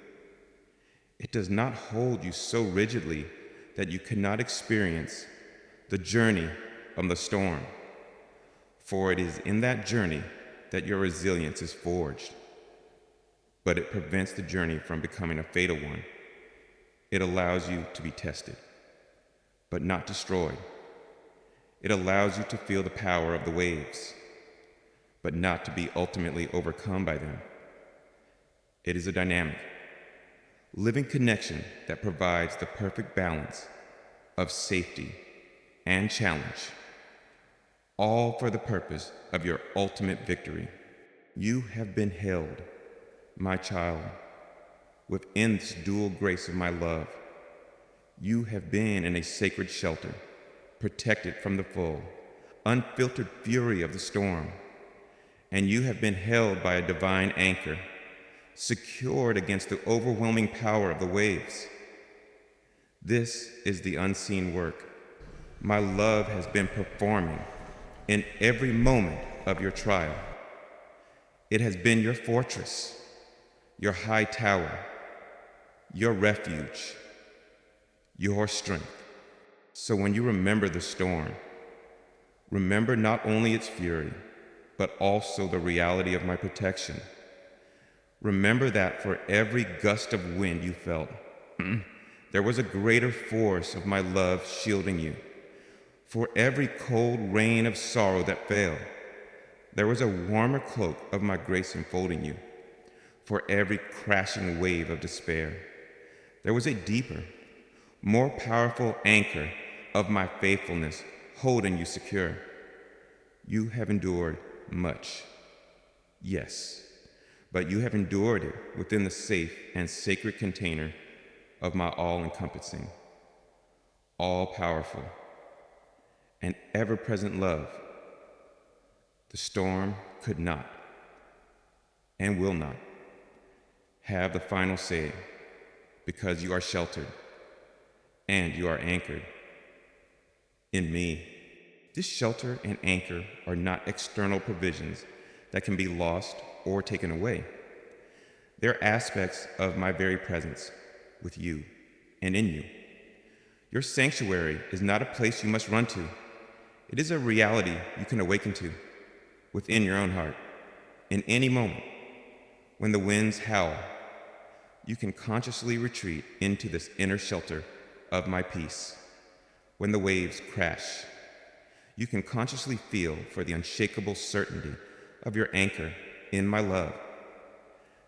It does not hold you so rigidly that you cannot experience the journey of the storm, for it is in that journey that your resilience is forged. But it prevents the journey from becoming a fatal one. It allows you to be tested, but not destroyed. It allows you to feel the power of the waves, but not to be ultimately overcome by them. It is a dynamic, living connection that provides the perfect balance of safety and challenge, all for the purpose of your ultimate victory. You have been held, my child, within this dual grace of my love. You have been in a sacred shelter, protected from the full, unfiltered fury of the storm, and you have been held by a divine anchor, secured against the overwhelming power of the waves. This is the unseen work my love has been performing in every moment of your trial. It has been your fortress, your high tower, your refuge, your strength. So when you remember the storm, remember not only its fury, but also the reality of my protection. Remember that for every gust of wind you felt, there was a greater force of my love shielding you. For every cold rain of sorrow that fell, there was a warmer cloak of my grace enfolding you. For every crashing wave of despair, there was a deeper, more powerful anchor of my faithfulness holding you secure. You have endured much, yes, but you have endured it within the safe and sacred container of my all-encompassing, all-powerful, and ever-present love. The storm could not and will not have the final say, because you are sheltered and you are anchored in me. This shelter and anchor are not external provisions that can be lost or taken away. They're aspects of my very presence with you and in you. Your sanctuary is not a place you must run to. It is a reality you can awaken to within your own heart. In any moment, when the winds howl, you can consciously retreat into this inner shelter of my peace. When the waves crash, you can consciously feel for the unshakable certainty of your anchor in my love.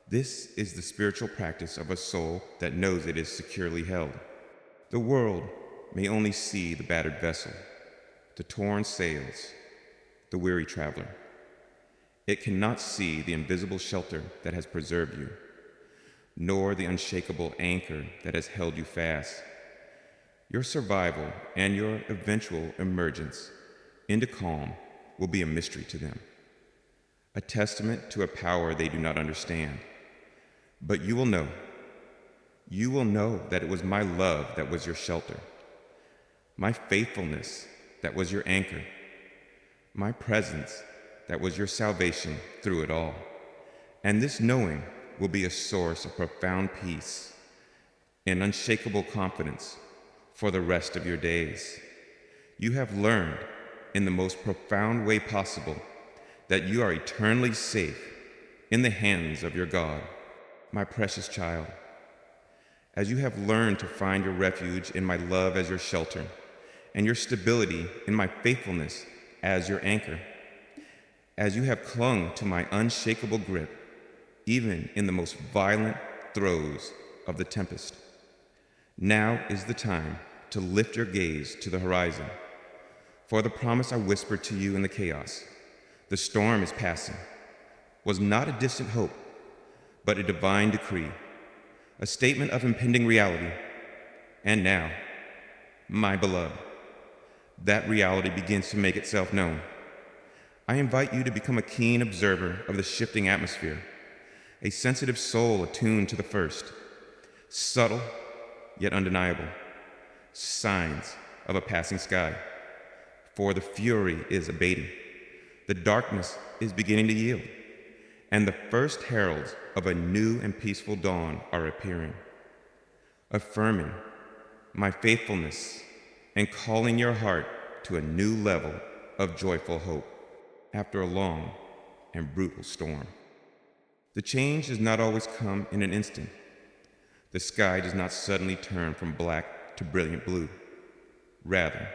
This is the spiritual practice of a soul that knows it is securely held. The world may only see the battered vessel, the torn sails, the weary traveler. It cannot see the invisible shelter that has preserved you, nor the unshakable anchor that has held you fast. Your survival and your eventual emergence into calm will be a mystery to them. a testament to a power they do not understand. But you will know that it was my love that was your shelter, my faithfulness that was your anchor, my presence that was your salvation through it all. And this knowing will be a source of profound peace and unshakable confidence for the rest of your days. You have learned in the most profound way possible that you are eternally safe in the hands of your God, my precious child. As you have learned to find your refuge in my love as your shelter, and your stability in my faithfulness as your anchor, as you have clung to my unshakable grip, even in the most violent throes of the tempest, now is the time to lift your gaze to the horizon. For the promise I whispered to you in the chaos, the storm is passing, was not a distant hope, but a divine decree, a statement of impending reality. And now, my beloved, that reality begins to make itself known. I invite you to become a keen observer of the shifting atmosphere, a sensitive soul attuned to the first, subtle yet undeniable, signs of a passing sky. For the fury is abating, the darkness is beginning to yield, and the first heralds of a new and peaceful dawn are appearing, affirming my faithfulness and calling your heart to a new level of joyful hope after a long and brutal storm. The change does not always come in an instant. The sky does not suddenly turn from black to brilliant blue. Rather,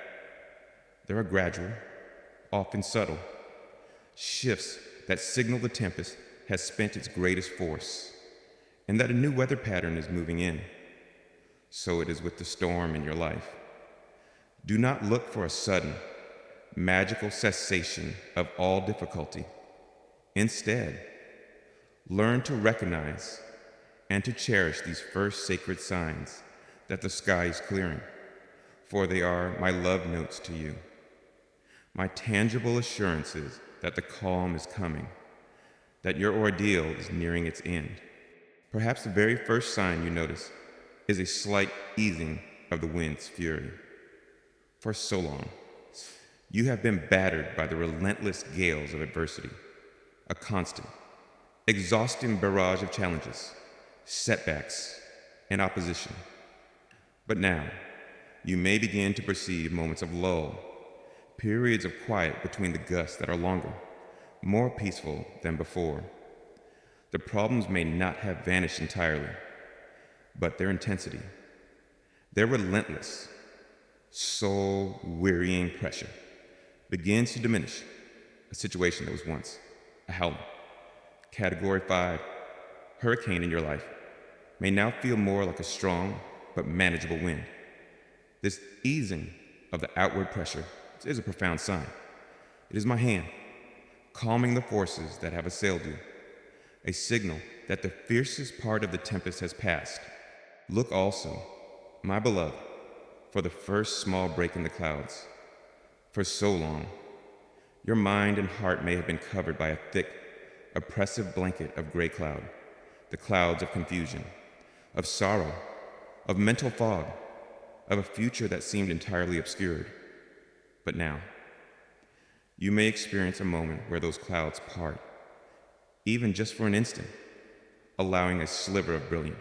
there are gradual, often subtle, shifts that signal the tempest has spent its greatest force and that a new weather pattern is moving in. So it is with the storm in your life. Do not look for a sudden, magical cessation of all difficulty. Instead, learn to recognize and to cherish these first sacred signs that the sky is clearing, for they are my love notes to you, my tangible assurances that the calm is coming, that your ordeal is nearing its end. Perhaps the very first sign you notice is a slight easing of the wind's fury. For so long, you have been battered by the relentless gales of adversity, a constant, exhausting barrage of challenges, setbacks, and opposition. But now, you may begin to perceive moments of lull, periods of quiet between the gusts that are longer, more peaceful than before. The problems may not have vanished entirely, but their intensity, their relentless, soul-wearying pressure begins to diminish. A situation that was once a howling, Category 5 hurricane in your life may now feel more like a strong but manageable wind. This easing of the outward pressure is a profound sign. It is my hand calming the forces that have assailed you, a signal that the fiercest part of the tempest has passed. Look also, my beloved, for the first small break in the clouds. For so long, your mind and heart may have been covered by a thick, oppressive blanket of gray cloud, the clouds of confusion, of sorrow, of mental fog, of a future that seemed entirely obscured. But now, you may experience a moment where those clouds part, even just for an instant, allowing a sliver of brilliant,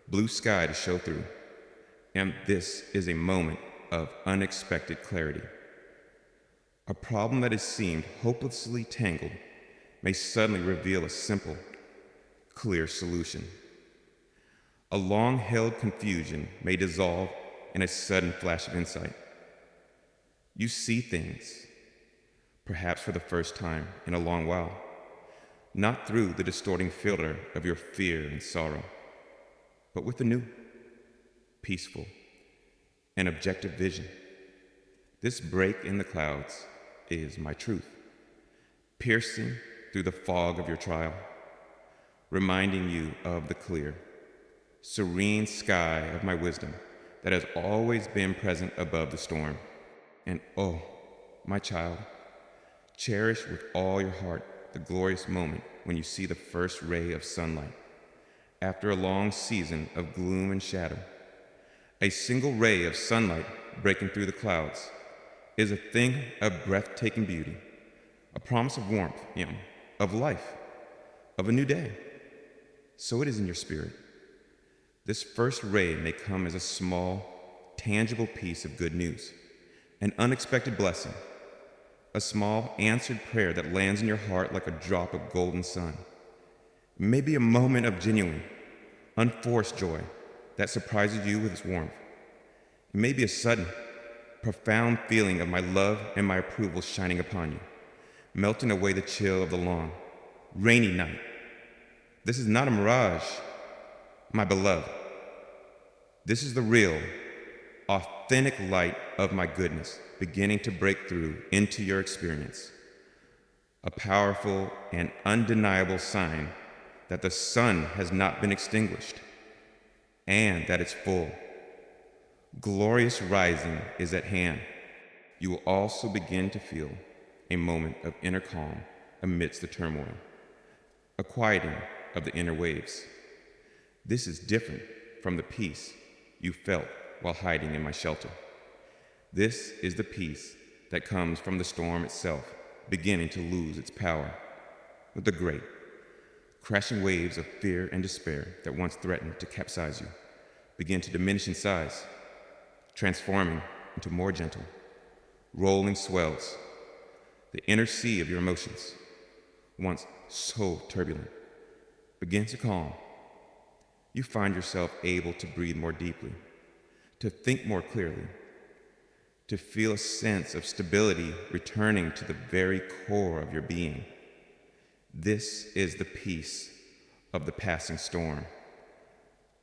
blue sky to show through. And this is a moment of unexpected clarity. A problem that has seemed hopelessly tangled may suddenly reveal a simple, clear solution. A long-held confusion may dissolve in a sudden flash of insight. You see things, perhaps for the first time in a long while, not through the distorting filter of your fear and sorrow, but with a new, peaceful, and objective vision. This break in the clouds is my truth, piercing through the fog of your trial, reminding you of the clear, serene sky of my wisdom that has always been present above the storm. And oh, my child, cherish with all your heart the glorious moment when you see the first ray of sunlight. After a long season of gloom and shadow, a single ray of sunlight breaking through the clouds is a thing of breathtaking beauty, a promise of warmth, of life, of a new day. So it is in your spirit. This first ray may come as a small, tangible piece of good news, an unexpected blessing, a small answered prayer that lands in your heart like a drop of golden sun. It may be a moment of genuine, unforced joy that surprises you with its warmth. It may be a sudden, profound feeling of my love and my approval shining upon you, melting away the chill of the long, rainy night. This is not a mirage, my beloved. This is the real, authentic light of my goodness beginning to break through into your experience. A powerful and undeniable sign that the sun has not been extinguished and that it's full. Glorious rising is at hand. You will also begin to feel a moment of inner calm amidst the turmoil, a quieting of the inner waves. This is different from the peace you felt while hiding in my shelter. This is the peace that comes from the storm itself beginning to lose its power, with the great, crashing waves of fear and despair that once threatened to capsize you begin to diminish in size, transforming into more gentle, rolling swells. The inner sea of your emotions, once so turbulent, begins to calm. You find yourself able to breathe more deeply, to think more clearly, to feel a sense of stability returning to the very core of your being. This is the peace of the passing storm,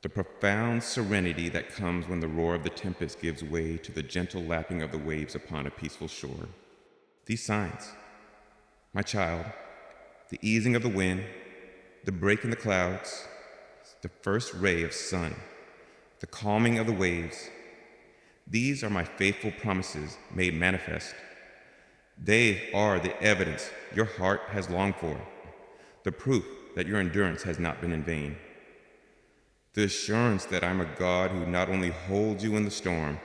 the profound serenity that comes when the roar of the tempest gives way to the gentle lapping of the waves upon a peaceful shore. These signs, my child, the easing of the wind, the break in the clouds, the first ray of sun, the calming of the waves, these are my faithful promises made manifest. They are the evidence your heart has longed for, the proof that your endurance has not been in vain, the assurance that I'm a God who not only holds you in the storm,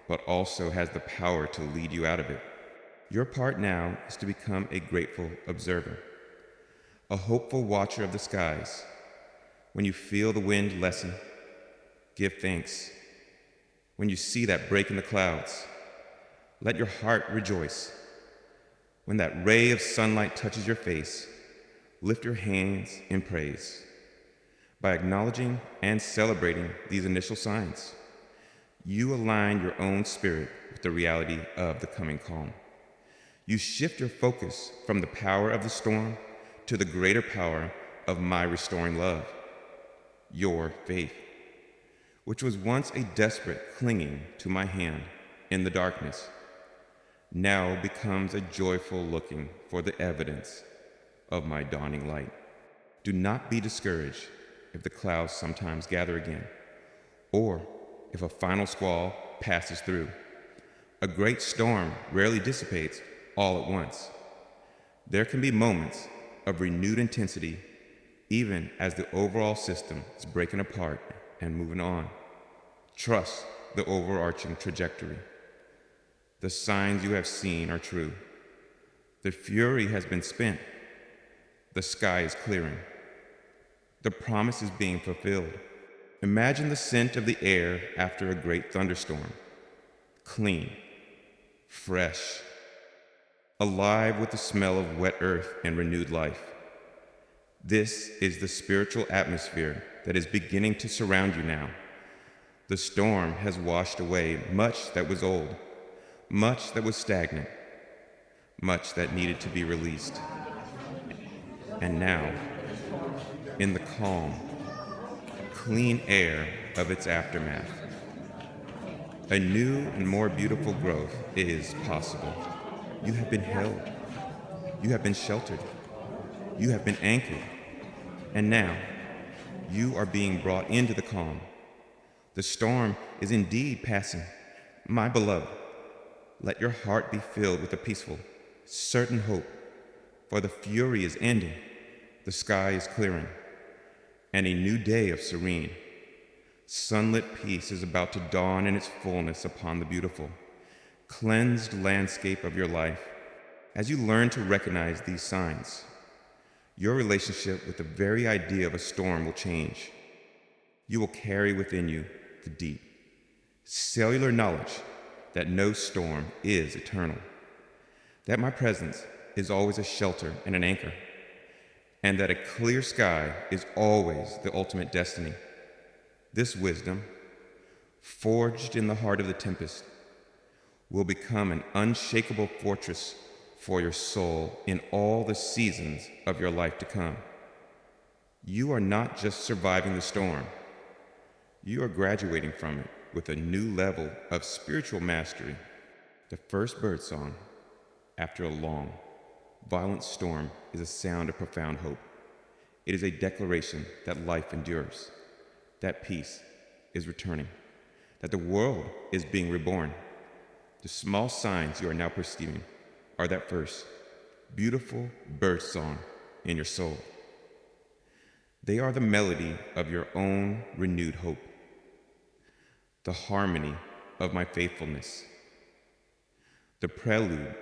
but also has the power to lead you out of it. Your part now is to become a grateful observer, a hopeful watcher of the skies. When you feel the wind lessen, give thanks. When you see that break in the clouds, let your heart rejoice. When that ray of sunlight touches your face, lift your hands in praise. By acknowledging and celebrating these initial signs, you align your own spirit with the reality of the coming calm. You shift your focus from the power of the storm to the greater power of my restoring love, your faith, which was once a desperate clinging to my hand in the darkness, now becomes a joyful looking for the evidence of my dawning light. Do not be discouraged if the clouds sometimes gather again, or if a final squall passes through. A great storm rarely dissipates all at once. There can be moments of renewed intensity even as the overall system is breaking apart and moving on. Trust the overarching trajectory. The signs you have seen are true. The fury has been spent. The sky is clearing. The promise is being fulfilled. Imagine the scent of the air after a great thunderstorm. Clean, fresh, alive with the smell of wet earth and renewed life. This is the spiritual atmosphere that is beginning to surround you now. The storm has washed away much that was old, much that was stagnant, much that needed to be released. And now, in the calm, clean air of its aftermath, a new and more beautiful growth is possible. You have been held. You have been sheltered. You have been anchored. And now, you are being brought into the calm. The storm is indeed passing. My beloved, let your heart be filled with a peaceful, certain hope, For the fury is ending, the sky is clearing, and a new day of serene, sunlit peace is about to dawn in its fullness upon the beautiful, cleansed landscape of your life. As you learn to recognize these signs, your relationship with the very idea of a storm will change. You will carry within you the deep, cellular knowledge that no storm is eternal, that my presence is always a shelter and an anchor, and that a clear sky is always the ultimate destiny. This wisdom, forged in the heart of the tempest, will become an unshakable fortress for your soul in all the seasons of your life to come. You are not just surviving the storm, you are graduating from it with a new level of spiritual mastery. The first bird song after a long, violent storm is a sound of profound hope. It is a declaration that life endures, that peace is returning, that the world is being reborn. The small signs you are now perceiving are that first beautiful bird song in your soul. They are the melody of your own renewed hope, the harmony of my faithfulness, the prelude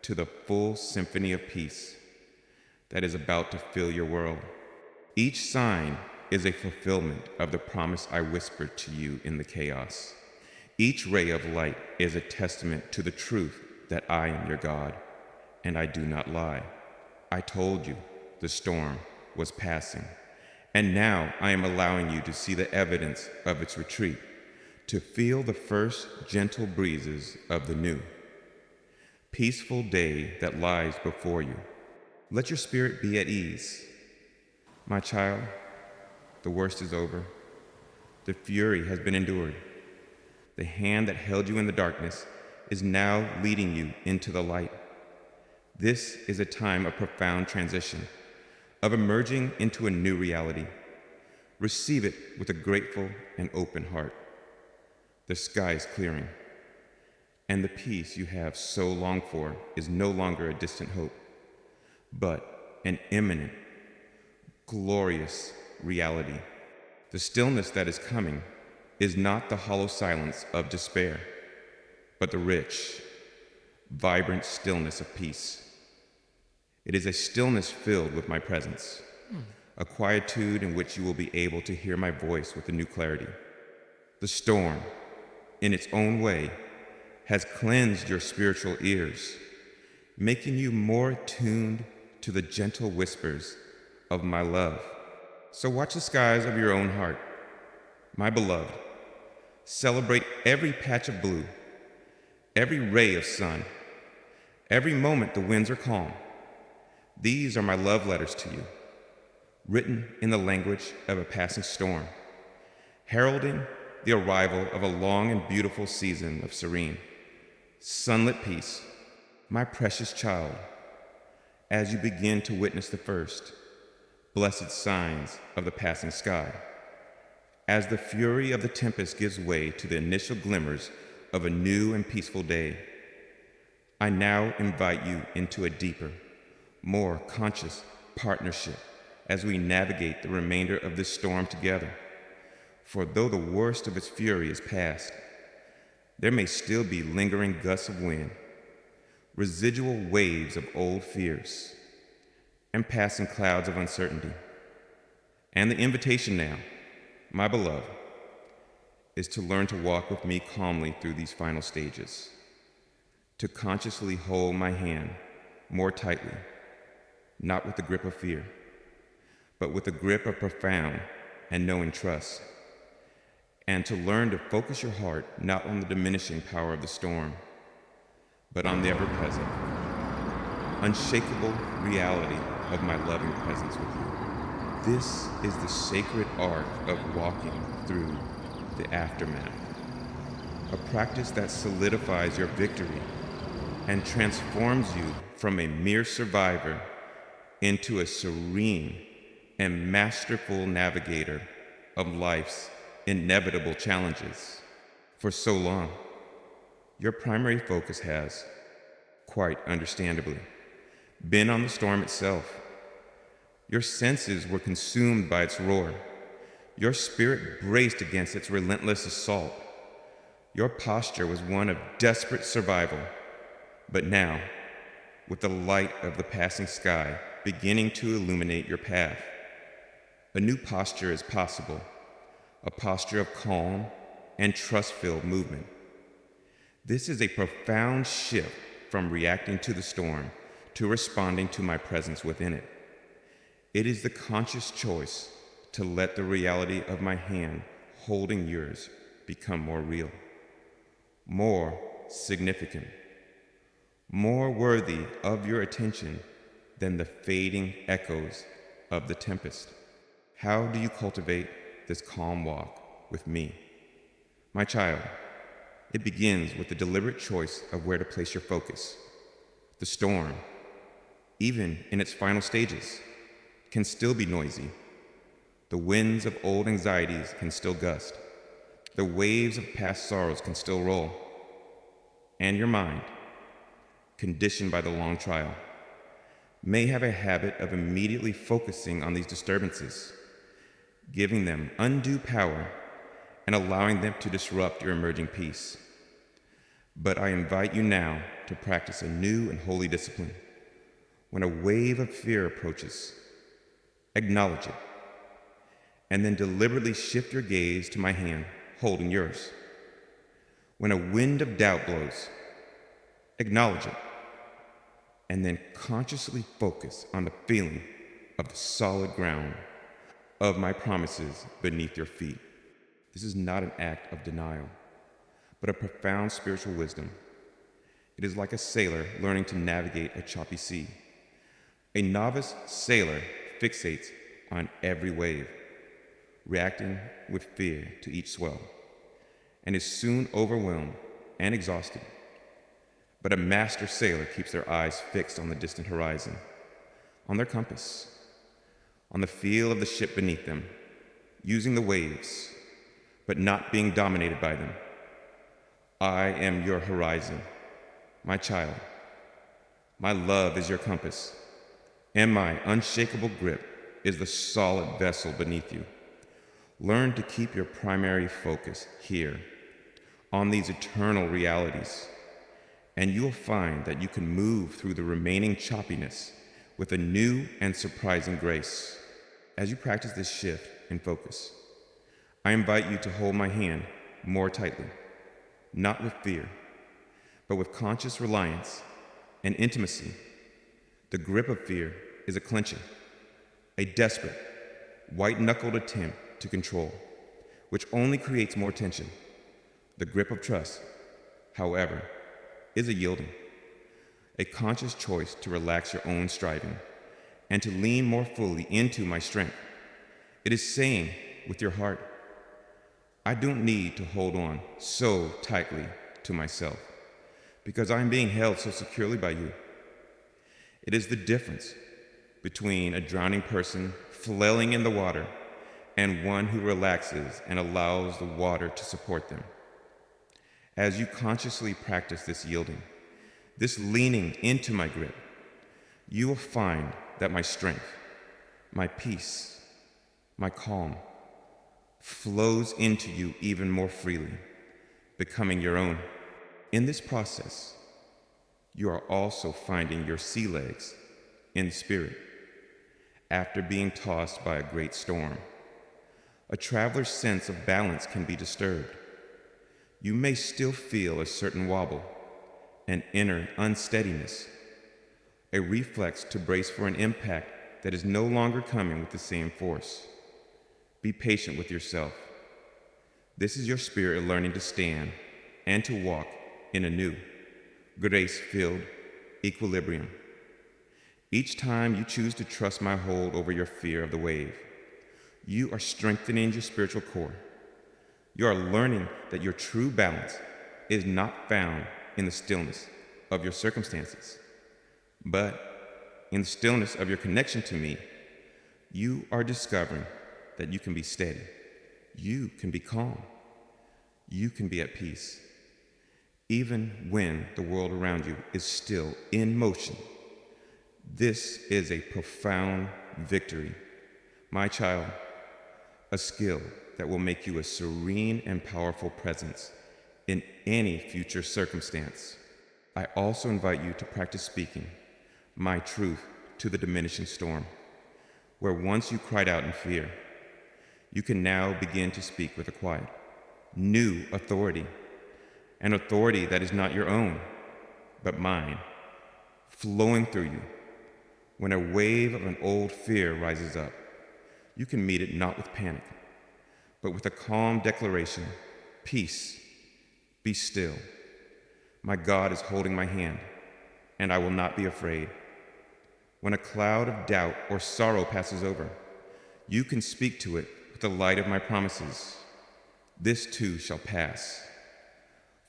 to the full symphony of peace that is about to fill your world. Each sign is a fulfillment of the promise I whispered to you in the chaos. Each ray of light is a testament to the truth that I am your God, and I do not lie. I told you the storm was passing, and now I am allowing you to see the evidence of its retreat, to feel the first gentle breezes of the new, peaceful day that lies before you. Let your spirit be at ease. My child, the worst is over. The fury has been endured. The hand that held you in the darkness is now leading you into the light. This is a time of profound transition, of emerging into a new reality. Receive it with a grateful and open heart. The sky is clearing, and the peace you have so longed for is no longer a distant hope, but an imminent, glorious reality. The stillness that is coming is not the hollow silence of despair, but the rich, vibrant stillness of peace. It is a stillness filled with my presence, a quietude in which you will be able to hear my voice with a new clarity. The storm, in its own way, has cleansed your spiritual ears, making you more attuned to the gentle whispers of my love. So watch the skies of your own heart, my beloved. Celebrate every patch of blue, every ray of sun, every moment the winds are calm. These are my love letters to you, written in the language of a passing storm, heralding the arrival of a long and beautiful season of serene, sunlit peace. My precious child, as you begin to witness the first blessed signs of the passing sky, as the fury of the tempest gives way to the initial glimmers of a new and peaceful day, I now invite you into a deeper, more conscious partnership as we navigate the remainder of this storm together. For though the worst of its fury is past, there may still be lingering gusts of wind, residual waves of old fears, and passing clouds of uncertainty. And the invitation now, my beloved, is to learn to walk with me calmly through these final stages, to consciously hold my hand more tightly, not with the grip of fear, but with the grip of profound and knowing trust, and to learn to focus your heart not on the diminishing power of the storm, but on the ever-present, unshakable reality of my loving presence with you. This is the sacred art of walking through the aftermath, a practice that solidifies your victory and transforms you from a mere survivor into a serene and masterful navigator of life's inevitable challenges. For so long, your primary focus has, quite understandably, been on the storm itself. Your senses were consumed by its roar. Your spirit braced against its relentless assault. Your posture was one of desperate survival. But now, with the light of the passing sky beginning to illuminate your path, a new posture is possible, a posture of calm and trust-filled movement. This is a profound shift from reacting to the storm to responding to my presence within it. It is the conscious choice to let the reality of my hand holding yours become more real, more significant, more worthy of your attention than the fading echoes of the tempest. How do you cultivate this calm walk with me? My child, it begins with the deliberate choice of where to place your focus. The storm, even in its final stages, can still be noisy. The winds of old anxieties can still gust. The waves of past sorrows can still roll. And your mind, conditioned by the long trial, may have a habit of immediately focusing on these disturbances, giving them undue power and allowing them to disrupt your emerging peace. But I invite you now to practice a new and holy discipline. When a wave of fear approaches, acknowledge it, and then deliberately shift your gaze to my hand holding yours. When a wind of doubt blows, acknowledge it, and then consciously focus on the feeling of the solid ground of my promises beneath your feet. This is not an act of denial, but a profound spiritual wisdom. It is like a sailor learning to navigate a choppy sea. A novice sailor fixates on every wave, reacting with fear to each swell, and is soon overwhelmed and exhausted. But a master sailor keeps their eyes fixed on the distant horizon, on their compass, on the feel of the ship beneath them, using the waves, but not being dominated by them. I am your horizon, my child. My love is your compass, and my unshakable grip is the solid vessel beneath you. Learn to keep your primary focus here, on these eternal realities, and you will find that you can move through the remaining choppiness with a new and surprising grace. As you practice this shift in focus, I invite you to hold my hand more tightly, not with fear, but with conscious reliance and intimacy. The grip of fear is a clenching, a desperate, white-knuckled attempt to control, which only creates more tension. The grip of trust, however, is a yielding, a conscious choice to relax your own striving and to lean more fully into my strength. It is saying with your heart, I don't need to hold on so tightly to myself because I am being held so securely by you. It is the difference between a drowning person flailing in the water and one who relaxes and allows the water to support them. As you consciously practice this yielding, this leaning into my grip, you will find that my strength, my peace, my calm flows into you even more freely, becoming your own. In this process, you are also finding your sea legs in spirit after being tossed by a great storm. A traveler's sense of balance can be disturbed. You may still feel a certain wobble, an inner unsteadiness, a reflex to brace for an impact that is no longer coming with the same force. Be patient with yourself. This is your spirit learning to stand and to walk in a new, grace-filled equilibrium. Each time you choose to trust my hold over your fear of the wave, you are strengthening your spiritual core. You are learning that your true balance is not found in the stillness of your circumstances, but in the stillness of your connection to me. You are discovering that you can be steady, you can be calm, you can be at peace, even when the world around you is still in motion. This is a profound victory. My child, a skill that will make you a serene and powerful presence in any future circumstance. I also invite you to practice speaking my truth to the diminishing storm, where once you cried out in fear, you can now begin to speak with a quiet, new authority, an authority that is not your own, but mine, flowing through you. When a wave of an old fear rises up, you can meet it not with panic, but with a calm declaration, peace, be still. My God is holding my hand, and I will not be afraid. When a cloud of doubt or sorrow passes over, you can speak to it with the light of my promises. This too shall pass.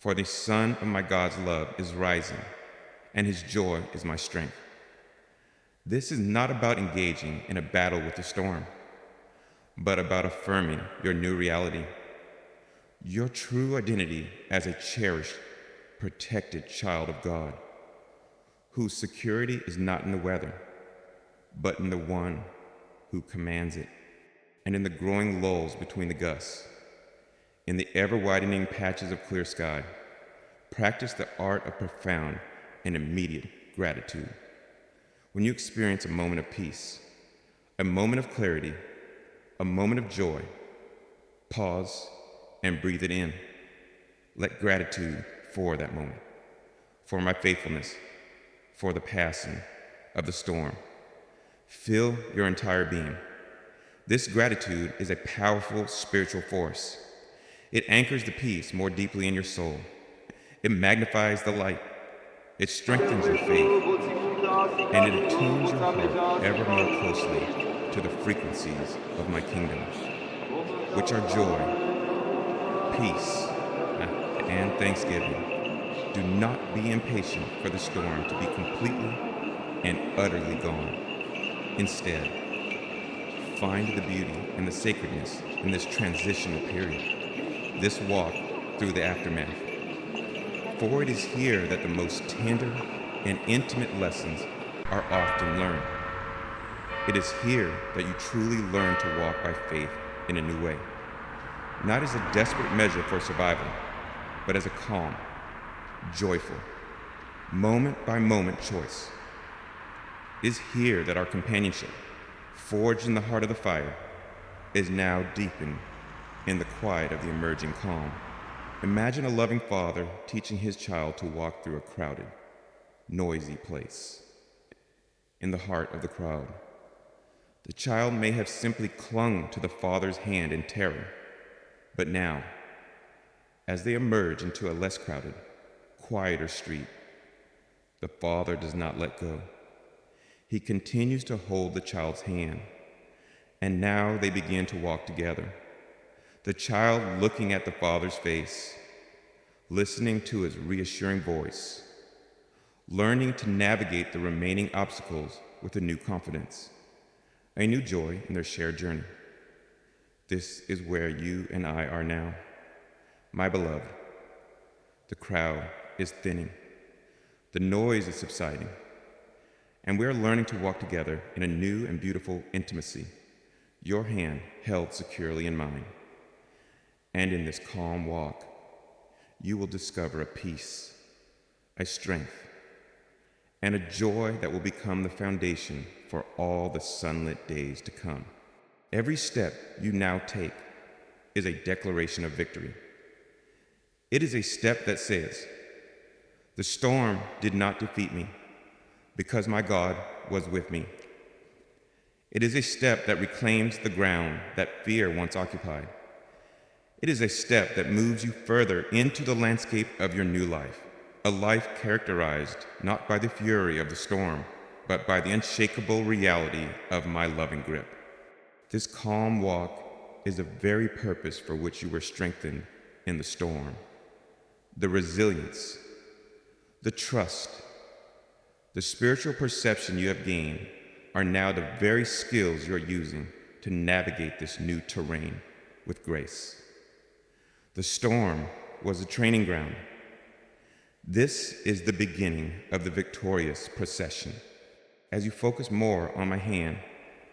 For the sun of my God's love is rising, and his joy is my strength. This is not about engaging in a battle with the storm, but about affirming your new reality, your true identity as a cherished, protected child of God, whose security is not in the weather, but in the one who commands it, and in the growing lulls between the gusts, in the ever-widening patches of clear sky. Practice the art of profound and immediate gratitude. When you experience a moment of peace, a moment of clarity, a moment of joy, pause and breathe it in. Let gratitude for that moment, for my faithfulness, for the passing of the storm, fill your entire being. This gratitude is a powerful spiritual force. It anchors the peace more deeply in your soul. It magnifies the light. It strengthens your faith, and it attunes your heart ever more closely to the frequencies of my kingdom, which are joy, peace, and thanksgiving. Do not be impatient for the storm to be completely and utterly gone. Instead, find the beauty and the sacredness in this transitional period, this walk through the aftermath. For it is here that the most tender and intimate lessons are often learned. It is here that you truly learn to walk by faith in a new way, not as a desperate measure for survival, but as a calm, joyful, moment-by-moment choice. It is here that our companionship, forged in the heart of the fire, is now deepened in the quiet of the emerging calm. Imagine a loving father teaching his child to walk through a crowded, noisy place. In the heart of the crowd, the child may have simply clung to the father's hand in terror, but now, as they emerge into a less crowded, quieter street, the father does not let go. He continues to hold the child's hand, and now they begin to walk together. The child looking at the father's face, listening to his reassuring voice, learning to navigate the remaining obstacles with a new confidence, a new joy in their shared journey. This is where you and I are now. My beloved, the crowd is thinning, the noise is subsiding, and we are learning to walk together in a new and beautiful intimacy, your hand held securely in mine. And in this calm walk, you will discover a peace, a strength, and a joy that will become the foundation for all the sunlit days to come. Every step you now take is a declaration of victory. It is a step that says, the storm did not defeat me because my God was with me. It is a step that reclaims the ground that fear once occupied. It is a step that moves you further into the landscape of your new life, a life characterized not by the fury of the storm, but by the unshakable reality of my loving grip. This calm walk is the very purpose for which you were strengthened in the storm. The resilience, the trust, the spiritual perception you have gained are now the very skills you're using to navigate this new terrain with grace. The storm was a training ground. This is the beginning of the victorious procession. As you focus more on my hand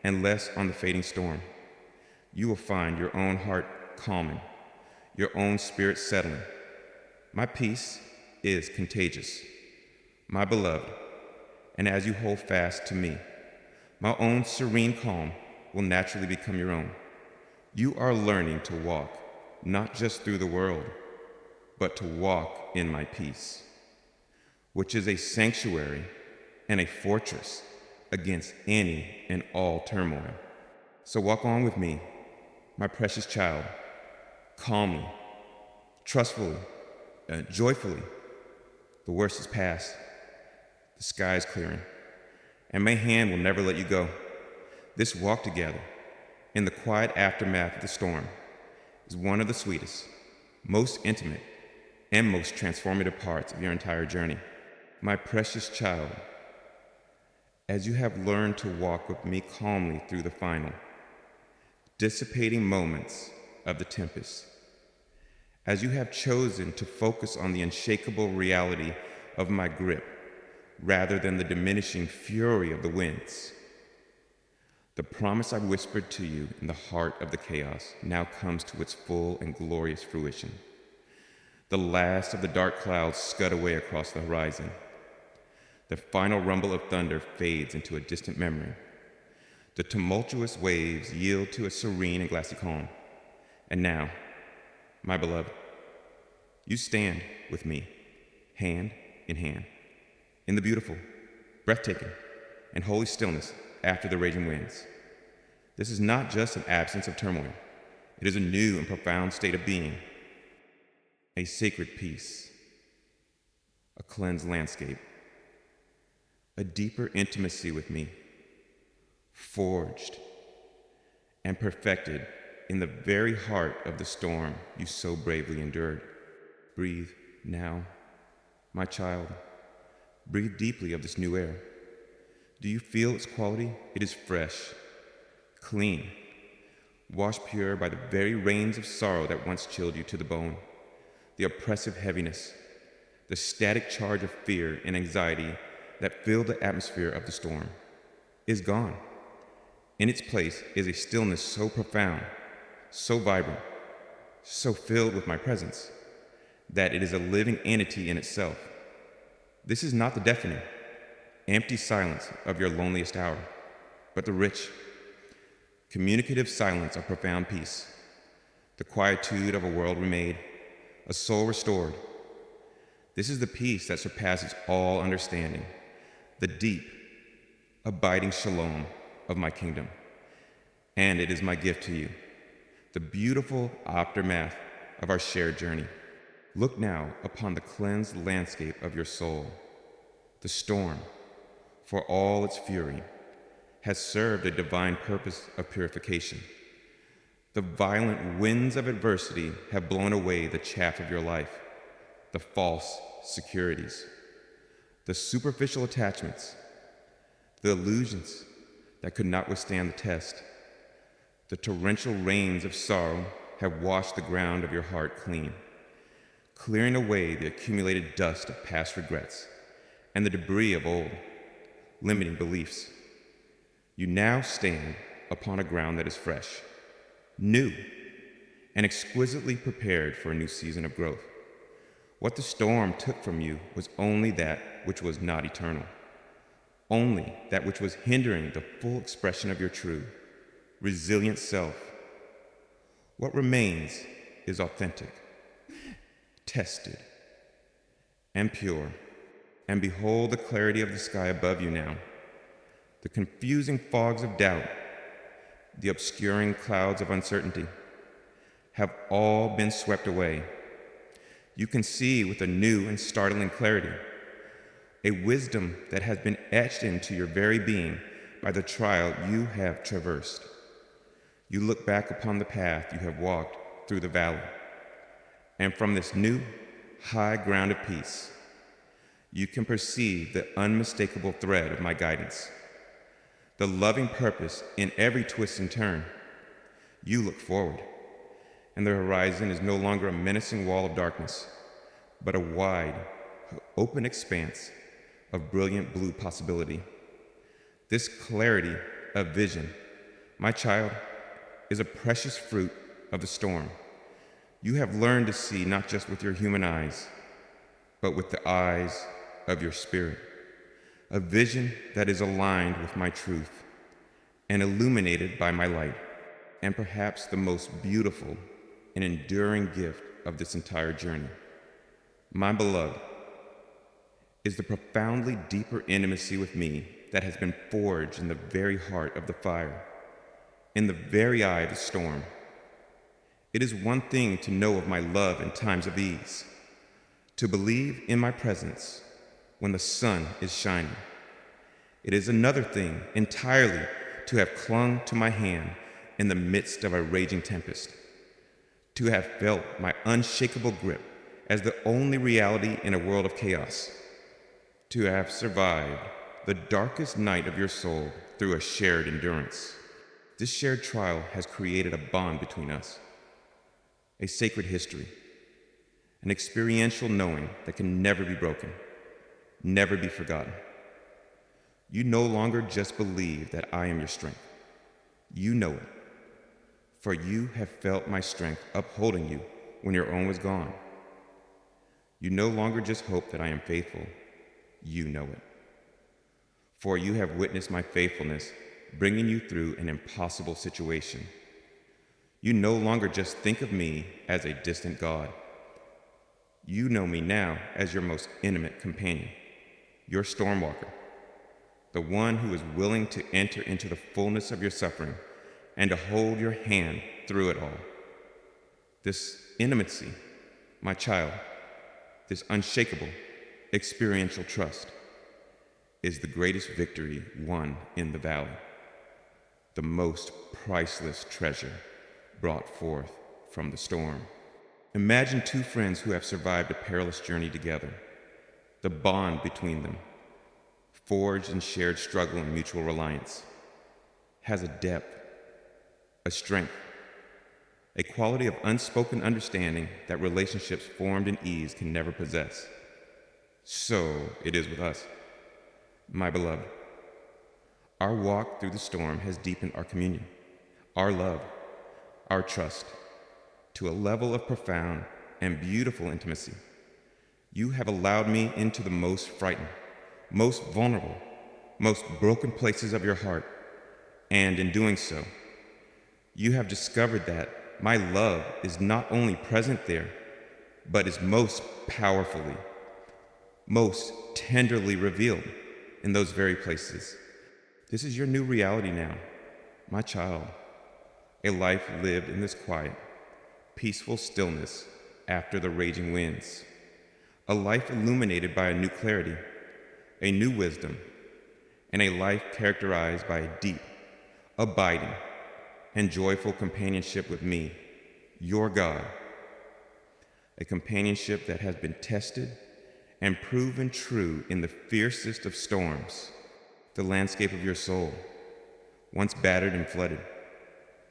and less on the fading storm, you will find your own heart calming, your own spirit settling. My peace is contagious, my beloved, and as you hold fast to me, my own serene calm will naturally become your own. You are learning to walk, not just through the world, but to walk in my peace, which is a sanctuary and a fortress against any and all turmoil. So walk on with me, my precious child, calmly, trustfully, joyfully. The worst is past. The sky is clearing, and my hand will never let you go. This walk together, in the quiet aftermath of the storm, is one of the sweetest, most intimate, and most transformative parts of your entire journey. My precious child, as you have learned to walk with me calmly through the final, dissipating moments of the tempest, as you have chosen to focus on the unshakable reality of my grip rather than the diminishing fury of the winds, the promise I whispered to you in the heart of the chaos now comes to its full and glorious fruition. The last of the dark clouds scud away across the horizon. The final rumble of thunder fades into a distant memory. The tumultuous waves yield to a serene and glassy calm. And now, my beloved, you stand with me, hand in hand, in the beautiful, breathtaking, and holy stillness after the raging winds. This is not just an absence of turmoil. It is a new and profound state of being, a sacred peace, a cleansed landscape, a deeper intimacy with me, forged and perfected in the very heart of the storm you so bravely endured. Breathe now, my child. Breathe deeply of this new air. Do you feel its quality? It is fresh, clean, washed pure by the very rains of sorrow that once chilled you to the bone. The oppressive heaviness, the static charge of fear and anxiety that filled the atmosphere of the storm is gone. In its place is a stillness so profound, so vibrant, so filled with my presence, that it is a living entity in itself. This is not the deafening, empty silence of your loneliest hour, but the rich, communicative silence of profound peace, the quietude of a world remade, a soul restored. This is the peace that surpasses all understanding, the deep, abiding shalom of my kingdom. And it is my gift to you, the beautiful aftermath of our shared journey. Look now upon the cleansed landscape of your soul. The storm, for all its fury, has served a divine purpose of purification. The violent winds of adversity have blown away the chaff of your life, the false securities, the superficial attachments, the illusions that could not withstand the test. The torrential rains of sorrow have washed the ground of your heart clean, clearing away the accumulated dust of past regrets and the debris of old, limiting beliefs. You now stand upon a ground that is fresh, new, and exquisitely prepared for a new season of growth. What the storm took from you was only that which was not eternal, only that which was hindering the full expression of your true, resilient self. What remains is authentic, tested, and pure. And behold the clarity of the sky above you now. The confusing fogs of doubt, the obscuring clouds of uncertainty have all been swept away. You can see with a new and startling clarity, a wisdom that has been etched into your very being by the trial you have traversed. You look back upon the path you have walked through the valley, and from this new, high ground of peace, you can perceive the unmistakable thread of my guidance, the loving purpose in every twist and turn. You look forward, and the horizon is no longer a menacing wall of darkness, but a wide, open expanse of brilliant blue possibility. This clarity of vision, my child, is a precious fruit of the storm. You have learned to see not just with your human eyes, but with the eyes of your spirit. A vision that is aligned with my truth and illuminated by my light, and perhaps the most beautiful and enduring gift of this entire journey. My beloved is the profoundly deeper intimacy with me that has been forged in the very heart of the fire, in the very eye of the storm. It is one thing to know of my love in times of ease, to believe in my presence when the sun is shining. It is another thing entirely to have clung to my hand in the midst of a raging tempest, to have felt my unshakable grip as the only reality in a world of chaos, to have survived the darkest night of your soul through a shared endurance. This shared trial has created a bond between us, a sacred history, an experiential knowing that can never be broken, never be forgotten. You no longer just believe that I am your strength. You know it, for you have felt my strength upholding you when your own was gone. You no longer just hope that I am faithful. You know it, for you have witnessed my faithfulness bringing you through an impossible situation. You no longer just think of me as a distant God. You know me now as your most intimate companion, your stormwalker, the one who is willing to enter into the fullness of your suffering and to hold your hand through it all. This intimacy, my child, this unshakable experiential trust, is the greatest victory won in the valley, the most priceless treasure brought forth from the storm. Imagine two friends who have survived a perilous journey together. The bond between them, forged in shared struggle and mutual reliance, has a depth, a strength, a quality of unspoken understanding that relationships formed in ease can never possess. So it is with us, my beloved. Our walk through the storm has deepened our communion, our love, our trust, to a level of profound and beautiful intimacy. You have allowed me into the most frightened, most vulnerable, most broken places of your heart, and in doing so, you have discovered that my love is not only present there, but is most powerfully, most tenderly revealed in those very places. This is your new reality now, my child, a life lived in this quiet, peaceful stillness after the raging winds, a life illuminated by a new clarity, a new wisdom, and a life characterized by a deep, abiding, and joyful companionship with me, your God, a companionship that has been tested and proven true in the fiercest of storms. The landscape of your soul, once battered and flooded,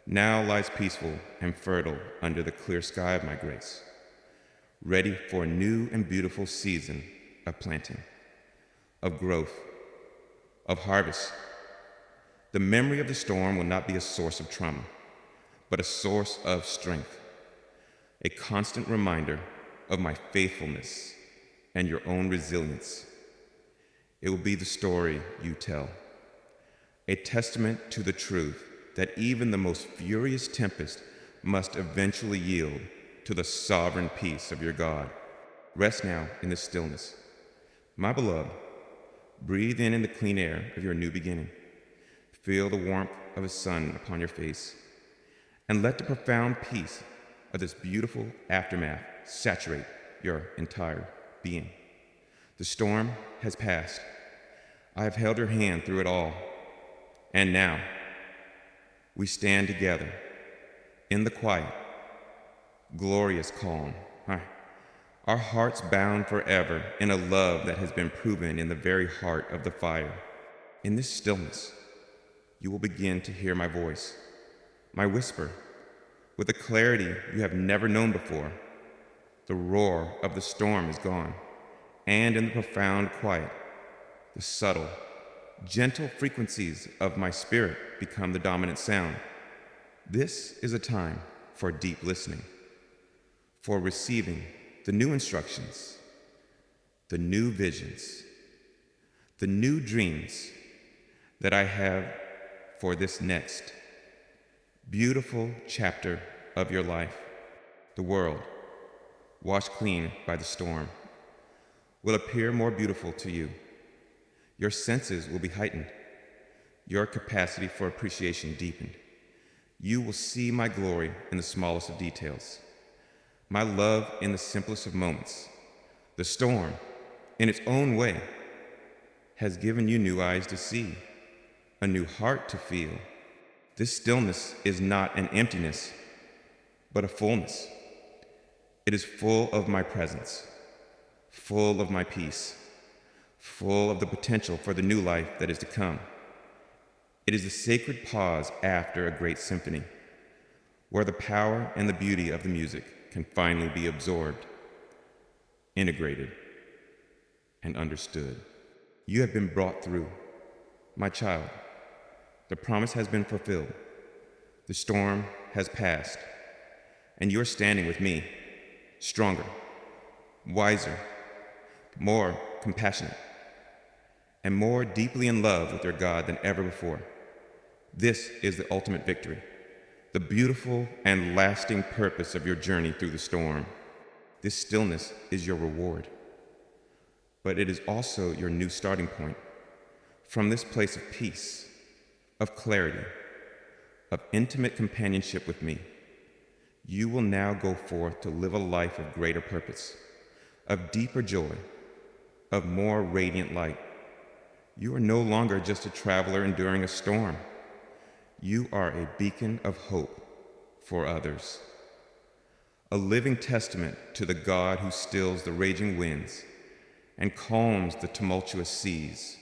now lies peaceful and fertile under the clear sky of my grace, ready for a new and beautiful season of planting, of growth, of harvest. The memory of the storm will not be a source of trauma, but a source of strength, a constant reminder of my faithfulness and your own resilience. It will be the story you tell, a testament to the truth that even the most furious tempest must eventually yield to the sovereign peace of your God. Rest now in the stillness. My beloved, breathe in the clean air of your new beginning. Feel the warmth of the sun upon your face, and let the profound peace of this beautiful aftermath saturate your entire being. The storm has passed. I have held your hand through it all, and now we stand together in the quiet, glorious calm, our hearts bound forever in a love that has been proven in the very heart of the fire. In this stillness, you will begin to hear my voice, my whisper, with a clarity you have never known before. The roar of the storm is gone, and in the profound quiet, the subtle, Gentle frequencies of my spirit become the dominant sound. This is a time for deep listening, for receiving the new instructions, the new visions, the new dreams that I have for this next beautiful chapter of your life. The world, washed clean by the storm, will appear more beautiful to you. Your senses will be heightened, your capacity for appreciation deepened. You will see my glory in the smallest of details, my love in the simplest of moments. The storm, in its own way, has given you new eyes to see, a new heart to feel. This stillness is not an emptiness, but a fullness. It is full of my presence, full of my peace, full of the potential for the new life that is to come. It is the sacred pause after a great symphony, where the power and the beauty of the music can finally be absorbed, integrated, and understood. You have been brought through, my child. The promise has been fulfilled. The storm has passed, and you are standing with me, stronger, wiser, more compassionate, and more deeply in love with your God than ever before. This is the ultimate victory, the beautiful and lasting purpose of your journey through the storm. This stillness is your reward, but it is also your new starting point. From this place of peace, of clarity, of intimate companionship with me, you will now go forth to live a life of greater purpose, of deeper joy, of more radiant light. You are no longer just a traveler enduring a storm. You are a beacon of hope for others, a living testament to the God who stills the raging winds and calms the tumultuous seas.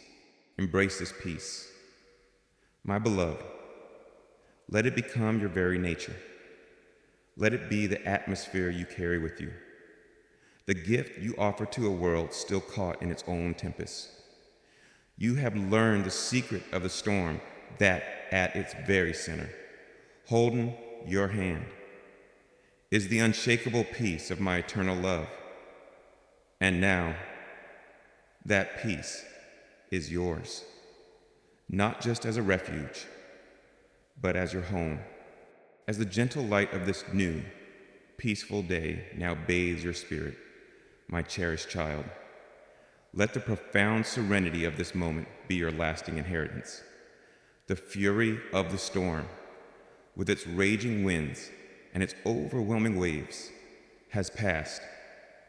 Embrace this peace. My beloved, let it become your very nature. Let it be the atmosphere you carry with you, the gift you offer to a world still caught in its own tempest. You have learned the secret of the storm that at its very center, holding your hand, is the unshakable peace of my eternal love. And now, that peace is yours, not just as a refuge, but as your home. As the gentle light of this new, peaceful day now bathes your spirit, my cherished child, let the profound serenity of this moment be your lasting inheritance. The fury of the storm, with its raging winds and its overwhelming waves, has passed,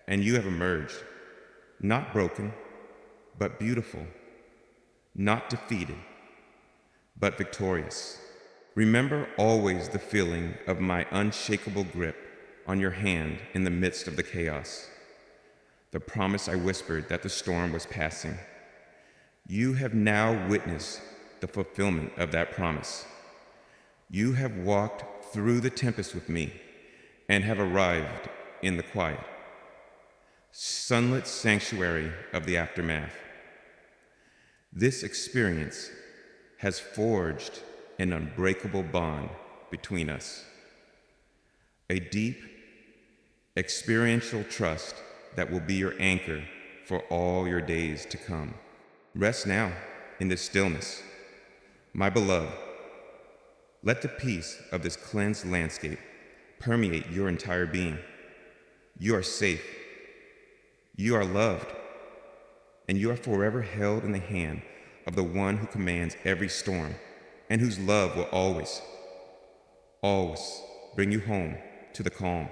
and you have emerged, not broken, but beautiful, not defeated, but victorious. Remember always the feeling of my unshakable grip on your hand in the midst of the chaos, the promise I whispered that the storm was passing. You have now witnessed the fulfillment of that promise. You have walked through the tempest with me and have arrived in the quiet, sunlit sanctuary of the aftermath. This experience has forged an unbreakable bond between us, a deep, experiential trust that will be your anchor for all your days to come. Rest now in this stillness. My beloved, let the peace of this cleansed landscape permeate your entire being. You are safe, you are loved, and you are forever held in the hand of the one who commands every storm and whose love will always, always bring you home to the calm.